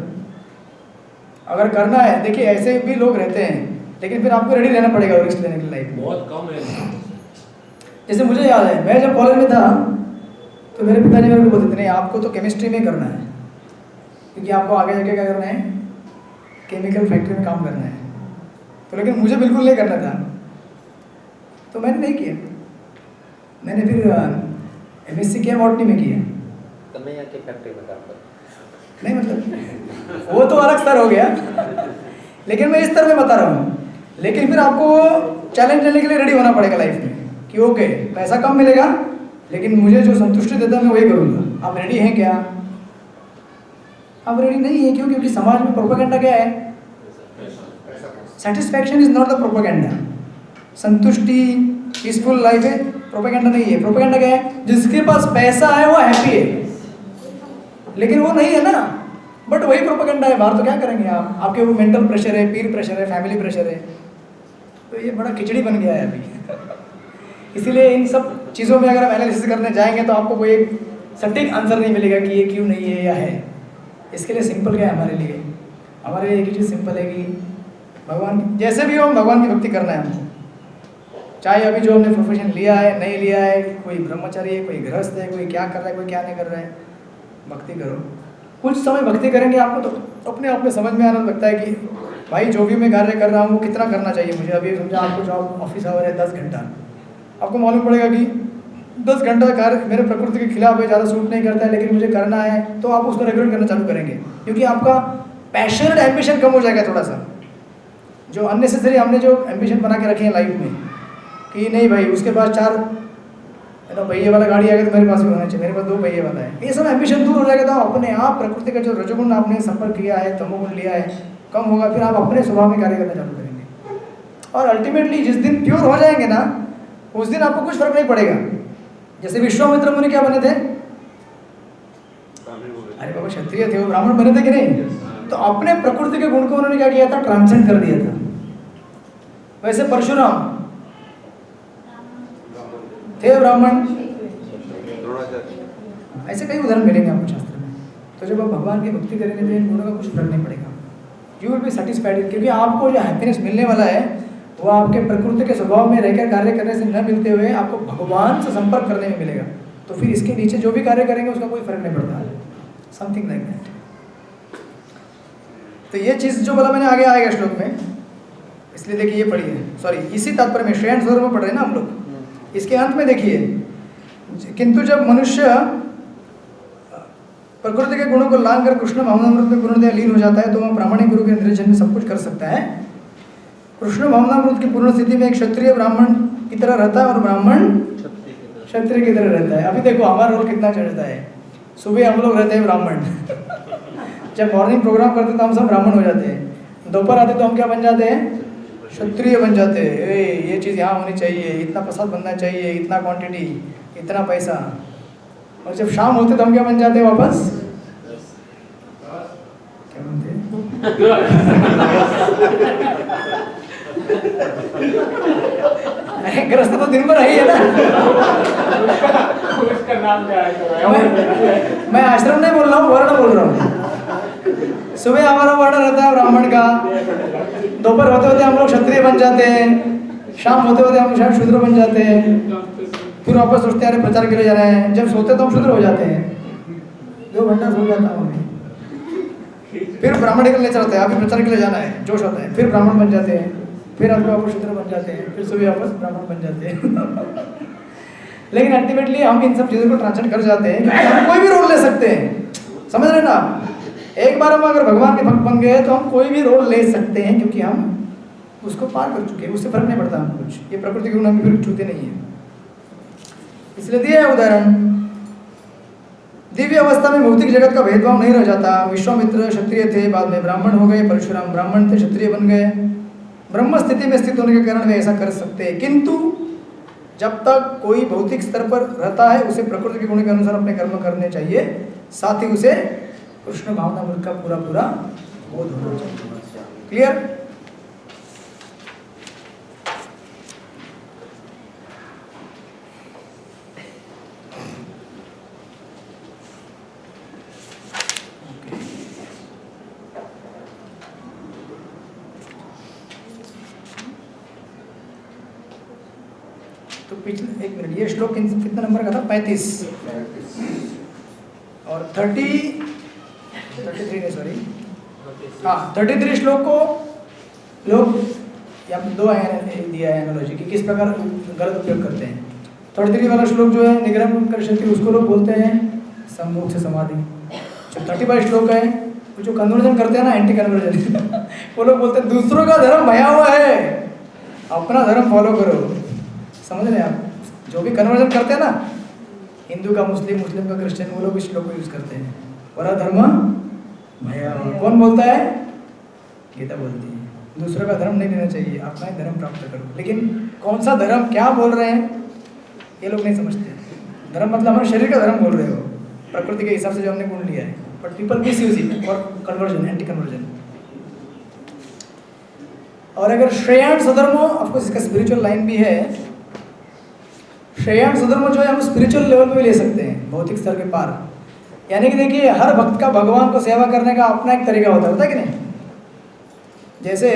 Speaker 1: अगर करना है, देखिए ऐसे भी लोग रहते हैं, लेकिन फिर आपको रेडी रहना पड़ेगा रिस्क लेने की लाइफ में।
Speaker 3: बहुत कम है।
Speaker 1: जैसे मुझे याद है, मैं जब कॉलेज में था तो मेरे पिताजी मेरे को बोलते थे नहीं आपको तो केमिस्ट्री में करना है, क्योंकि आपको आगे जाके क्या करना है, केमिकल फैक्ट्री में काम करना है। तो लेकिन मुझे बिल्कुल नहीं करना था, तो मैंने नहीं किया। मैंने फिर MSc किया, बॉटनी में किया।
Speaker 2: तो मैं आके फैक्ट्री में काम कर,
Speaker 1: नहीं मतलब वो तो अलग स्तर हो गया, लेकिन मैं इस स्तर में बता रहा हूँ। लेकिन फिर आपको चैलेंज लेने के लिए रेडी होना पड़ेगा लाइफ में कि ओके पैसा कम मिलेगा लेकिन मुझे जो संतुष्टि देता है मैं वही करूँगा। आप रेडी हैं क्या? आप रेडी नहीं है। क्यों? क्योंकि समाज में प्रोपेगेंडा क्या है? Satisfaction is not the propaganda. संतुष्टि पीसफुल लाइफ है, प्रोपेगेंडा नहीं है। प्रोपेगेंडा क्या है? जिसके पास पैसा है वो हैप्पी है, लेकिन वो नहीं है ना, बट वही प्रोपेगेंडा है। बाहर तो क्या करेंगे आप, आपके वो मेंटल प्रेशर है, पीर प्रेशर है, फैमिली प्रेशर है, तो ये बड़ा खिचड़ी बन गया है अभी। इसीलिए इन सब चीज़ों में अगर आप एनालिसिस करने जाएंगे तो आपको कोई एक सटीक आंसर नहीं मिलेगा कि ये क्यों नहीं है या है। इसके लिए सिंपल क्या है हमारे लिए? हमारे लिए एक ही चीज़ सिंपल है कि भगवान जैसे भी हो भगवान की भक्ति करना है हमको। चाहे अभी जो हमने प्रोफेशन लिया है नहीं लिया है, कोई ब्रह्मचारी है, कोई गृहस्थ है, कोई क्या कर रहा है, कोई क्या नहीं कर रहा है, भक्ति करो। कुछ समय भक्ति करेंगे आपको तो अपने आप में समझ में आने लगता है कि भाई जो भी मैं कार्य कर रहा हूँ वो कितना करना चाहिए मुझे। अभी समझा आपको जॉब ऑफिस आवर है 10 घंटा, आपको मालूम पड़ेगा कि 10 घंटा कार्य मेरे प्रकृति के खिलाफ है, ज़्यादा सूट नहीं करता है, लेकिन मुझे करना है, तो आप उसको रेगुलेट करना चालू करेंगे। क्योंकि आपका पैशन एम्बिशन कम हो जाएगा थोड़ा सा। जो अननेसेसरी हमने जो एम्बिशन बना के रखे हैं लाइफ में कि नहीं भाई उसके पास 4 पहिए वाला गाड़ी आएगा तो मेरे पास भी होना चाहिए, मेरे पास 2 पहिए वाला है, ये सब एम्बिशन दूर हो जाएगा। तो अपने आप प्रकृति का जो रजोगुण आपने संपर्क किया है, तमोगुण लिया है, कम होगा। फिर आप अपने स्वभाव में कार्य करना चालू करेंगे और अल्टीमेटली जिस दिन प्योर हो जाएंगे ना, उस दिन आपको कुछ फर्क नहीं पड़ेगा। जैसे विश्वामित्र मुनि क्या बने थे? अरे बाबा क्षत्रिय थे, वो ब्राह्मण बने थे कि नहीं? तो अपने प्रकृति के गुण को उन्होंने क्या किया था? ट्रांसेंड कर दिया था। वैसे परशुराम थे ब्राह्मण, ऐसे कई उदाहरण मिलेंगे आपको शास्त्र में। तो जब आप भगवान की भक्ति करेंगे तो इन गुणों का कुछ फर्क नहीं पड़ेगा। यू विल बी सेटिस्फाइड, क्योंकि आपको जो हैप्पीनेस मिलने वाला है वो आपके प्रकृति के स्वभाव में रहकर कार्य करने से न मिलते हुए आपको भगवान से संपर्क करने में मिलेगा। तो फिर इसके नीचे जो भी कार्य करेंगे उसका कोई फर्क नहीं पड़ता, समथिंग लाइक दैट। तो ये चीज़ जो बोला मैंने आगे आएगा श्लोक में, इसलिए देखिए ये पढ़िए, सॉरी इसी तात्पर्य में श्रेयण स्वरूप में पढ़ रहे हैं ना हम लोग। इसके अंत में देखिए, किंतु जब मनुष्य प्रकृति के गुणों को लांग कर कृष्ण भावनामृत में पूर्णतः लीन हो जाता है तो वह प्रामाणिक गुरु के निर्देशन में सब कुछ कर सकता है। कृष्ण भावनामृत की पूर्ण स्थिति में एक क्षत्रिय ब्राह्मण की तरह रहता है और ब्राह्मण क्षत्रिय की तरह रहता है। अभी देखो हमारा रोल कितना चढ़ता है। सुबह हम लोग रहते हैं ब्राह्मण, जब मॉर्निंग प्रोग्राम करते तो हम सब ब्राह्मण हो जाते हैं, दोपहर आते तो हम क्या बन जाते हैं, क्षत्रिय बन जाते हैं। ये चीज़ यहाँ होनी चाहिए, इतना प्रसाद बनना चाहिए, इतना क्वांटिटी, इतना पैसा। और जब शाम होते तो हम क्या बन जाते हैं वापस, क्या बनते हैं? अरे ग्रस्त तो दिन भर ही है ना।
Speaker 8: उसका नाम क्या है?
Speaker 1: मैं आश्रम नहीं बोल रहा हूँ, वर्ण बोल रहा हूँ। सुबह हमारा वर्ण रहता है ब्राह्मण का, दोपहर होते होते हम लोग क्षत्रिय बन जाते हैं, शाम होते होते हम शायद शूद्र बन जाते हैं, फिर वापस सोचते हैं अरे प्रचार के लिए जाना है। जब सोते तो हम शूद्र हो जाते हैं, 2 घंटा सो जाता हूँ मैं, फिर ब्राह्मण के लिए चलते हैं, अभी प्रचार के लिए जाना है, जोश होता है, फिर ब्राह्मण बन जाते हैं, फिर हम वापस शूद्र बन जाते हैं, फिर सुबह वापस ब्राह्मण बन जाते हैं। लेकिन अल्टीमेटली हम इन सब चीज़ों को ट्रांसलेट कर जाते हैं क्योंकि हम कोई भी रोल ले सकते हैं, समझ रहे ना आप। एक बार हम अगर भगवान के भक्त बन गए तो हम कोई भी रोल ले सकते हैं क्योंकि हम उसको पार कर चुके हैं, उससे फर्क नहीं पड़ता हमको कुछ। ये प्रकृति के गुण हम फिर छूते नहीं है। इसलिए दिया है उदाहरण, दिव्य अवस्था में भौतिक जगत का भेदभाव नहीं रह जाता। विश्वामित्र क्षत्रिय थे, बाद में ब्राह्मण हो गए, परशुराम ब्राह्मण थे, क्षत्रिय बन गए। ब्रह्म स्थिति में स्थित होने के कारण वे ऐसा कर सकते हैं, किंतु जब तक कोई भौतिक स्तर पर रहता है उसे प्रकृति के गुण के अनुसार अपने कर्म करने चाहिए, साथ ही उसे कृष्ण भावनामृत का पूरा बोध होना चाहिए। क्लियर? तो पिछले 1 मिनट, ये श्लोक कितना नंबर का था? 35 और 33 सॉरी, हाँ 33 श्लोक को लोग या 2 दिया है एनालॉजी कि किस प्रकार गलत उपयोग करते हैं। 33 वाला श्लोक जो है निग्रह करशक्ति, उसको लोग बोलते हैं सम्मुख से समाधि। जो 35 श्लोक है वो जो कन्वर्जन करते हैं ना, एंटी कन्वर्जन वो लोग बोलते हैं दूसरों का धर्म भया हुआ है, अपना धर्म फॉलो करो। समझ रहे हैं आप? जो भी कन्वर्जन करते हैं ना, हिंदू का मुस्लिम, मुस्लिम का क्रिश्चियन, वो लोग इस श्लोक को यूज करते हैं। परधर्म भया, कौन बोलता है? गीता बोलती है। दूसरों का धर्म नहीं लेना चाहिए, अपना ही धर्म प्राप्त करो। लेकिन कौन सा धर्म, क्या बोल रहे हैं, ये लोग नहीं समझते। धर्म मतलब हमारे शरीर का धर्म बोल रहे हो, प्रकृति के हिसाब से जो हमने गुण लिया है। But people miss use it for conversion, anti conversion. और अगर श्रेयान स्वधर्म, ऑफकोर्स इसका स्पिरिचुअल लाइन भी है। श्रेयान स्वधर्म जो है हम स्पिरिचुअल लेवल पे भी ले सकते हैं, भौतिक स्तर के पार। यानी कि देखिए, हर भक्त का भगवान को सेवा करने का अपना एक तरीका होता है कि नहीं? जैसे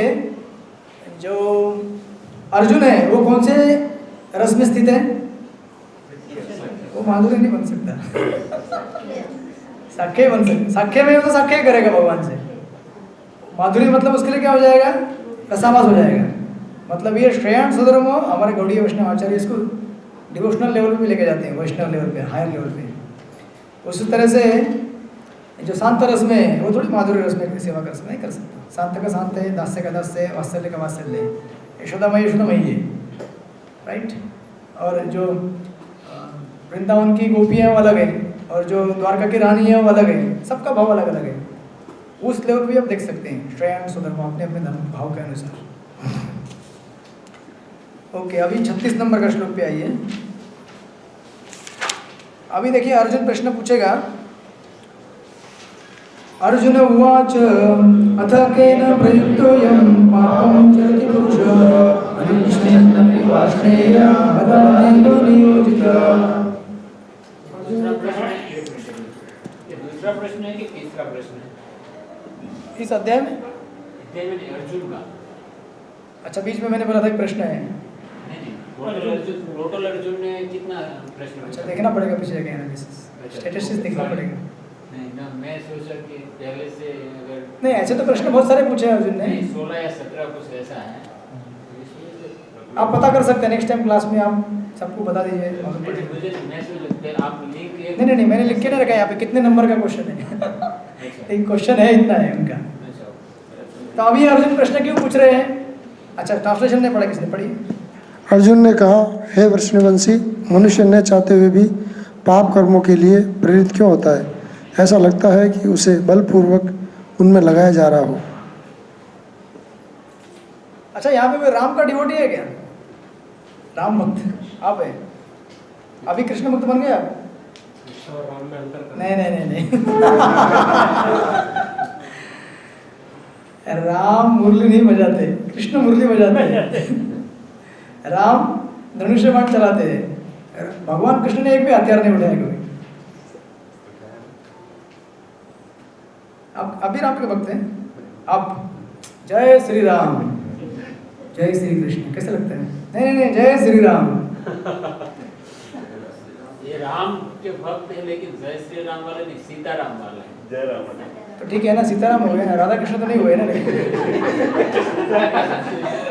Speaker 1: जो अर्जुन है वो कौन से रस में स्थित है? वो माधुर्य नहीं बन सकता, साख्य बन सकता। साख्य में तो साख्य करेगा भगवान से। माधुर्य मतलब उसके लिए क्या हो जाएगा? रसाभास हो जाएगा। मतलब ये श्रेयान स्वधर्म, हमारे गौड़ीय वैष्णव आचार्य इसको डिवोशनल लेवल पे लेके जाते हैं, वैष्णव लेवल पे, हायर लेवल पे। उसी तरह से जो शांत रस में, वो थोड़ी माधुर्य रस में सेवा कर सकता, नहीं कर सकता। शांत का शांत है, दास्य का दास्य, वात्सल्य का वात्सल्य, यशोदामयी यशोदामयी है, राइट। और जो वृंदावन की गोपियाँ वो अलग है, और जो द्वारका की रानी है वो अलग है। सबका भाव अलग अलग है। उस लेवल पे आप देख सकते हैं श्रेयान स्वधर्म अपने अपने धर्म भाव के अनुसार। ओके, अभी 36 नंबर का श्लोक पे आइए। अभी देखिए, अर्जुन प्रश्न पूछेगा। अर्जुन उवाच अथ केन प्रयुक्तोऽयं पापं चरति पुरुष अनिष्टेन निवाष्णेय बलानेन नियोजितः।
Speaker 4: दूसरा प्रश्न है कि तीसरा प्रश्न है
Speaker 1: इस अध्याय में?
Speaker 4: अर्जुन का।
Speaker 1: अच्छा, बीच में मैंने बोला था एक प्रश्न है।
Speaker 4: टोटल अर्जुन ने कितना प्रश्न?
Speaker 1: अच्छा, देखना पड़ेगा पीछे जाके एनालिसिस, स्टैटिस्टिक्स देखना पड़ेगा।
Speaker 4: नहीं ना, मैं सोचा कि पहले से अगर
Speaker 1: नहीं, ऐसे तो प्रश्न बहुत सारे पूछे हैं अर्जुन ने।
Speaker 4: 16 या 17 कुछ ऐसा है।
Speaker 1: आप पता कर सकते हैं नेक्स्ट टाइम क्लास में, आप सबको बता दीजिए, मालूम पड़े।
Speaker 4: मुझे मैसेज आप लिंक
Speaker 1: नहीं, मैंने लिख के नहीं रखा है यहाँ पे कितने नंबर का क्वेश्चन है। एक क्वेश्चन है, इतना है उनका। तो अभी अर्जुन प्रश्न क्यों पूछ रहे हैं? अच्छा, ट्रांसलेशन नहीं पढ़ा, किसने पढ़ी?
Speaker 9: अर्जुन ने कहा, हे वृषणवंशी, मनुष्य न चाहते हुए भी पाप कर्मों के लिए प्रेरित क्यों होता है? ऐसा लगता है कि उसे बलपूर्वक उनमें लगाया जा रहा हो।
Speaker 1: अच्छा, यहाँ पे कोई राम का डिवोटी है क्या? राम भक्त आप है? अभी कृष्ण भक्त बन गए आप?
Speaker 3: कृष्ण और राम में अंतर करना।
Speaker 1: नहीं। राम मुरली नहीं बजाते, कृष्ण मुरली बजाते हैं। राम धनुष्य बाण चलाते हैं, भगवान कृष्ण ने एक भी हथियार नहीं उठाया कभी। आप अभी राम के भक्त हैं आप? जय श्री राम, जय श्री कृष्ण, कैसे लगता है? नहीं, जय श्री राम।
Speaker 4: ये राम के भक्त है, लेकिन जय श्री राम वाले नहीं, सीताराम वाले हैं।
Speaker 6: जय राम।
Speaker 1: तो ठीक है ना, सीताराम हो गए ना, राधा कृष्ण तो नहीं हुए ना।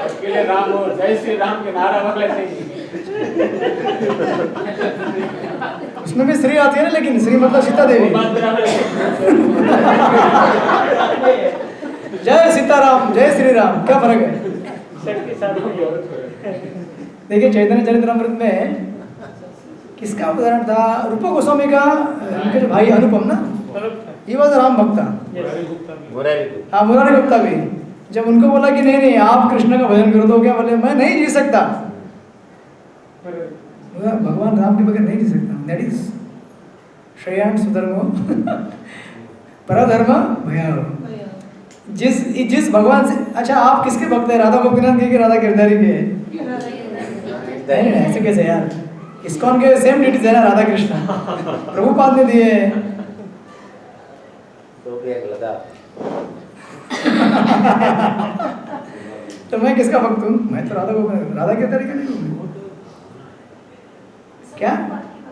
Speaker 4: अकेले राम और जय श्री राम के नारा वाले नहीं।
Speaker 1: उसमें भी श्री आती है ना, लेकिन श्री मतलब सीता देवी। जय सीताराम, जय श्री राम, क्या फर्क है? देखिए, चैतन्य चरितमृत में किसका उदाहरण था? रूप गोस्वामी का, उनके जो भाई अनुपम ना, ये वॉज राम भक्ता। हाँ, मुरारी गुप्ता भी। जब उनको बोला कि नहीं आप कृष्ण का भजन करो, तो क्या बोले? मैं नहीं जी सकता, भगवान राम के बगैर नहीं जी सकता। दैट इज श्रेयान सुधर्मो परधर्म भयाव। जिस भगवान से, अच्छा आप किसके भक्त हैं? राधा गोपीनाथ के कि राधा गिरधारी के? नहीं, ऐसे कैसे यार? इस्कॉन के सेम डिटीज है ना, राधा कृष्ण प्रभुपाद ने दिए। तो मैं किसका भक्त हूँ? मैं तो राधा गोपीनाथ, राधा गिरधारी का नहीं हूँ। क्या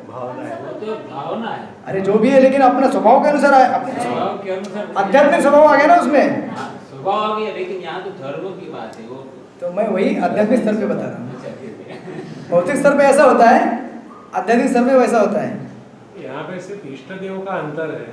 Speaker 4: भावना है?
Speaker 1: अरे जो भी है, लेकिन अपना स्वभाव के अनुसार
Speaker 4: स्वभाव के अनुसार
Speaker 1: आध्यात्मिक स्वभाव आ गया ना उसमें।
Speaker 4: स्वभाव आ गया, लेकिन यहाँ तो धर्म की बात है। वो
Speaker 1: तो मैं वही आध्यात्मिक स्तर पे बता रहा हूँ। भौतिक स्तर पे ऐसा होता है, आध्यात्मिक स्तर पे वैसा होता है।
Speaker 3: यहाँ पे सिर्फ इष्ट देव का अंतर है।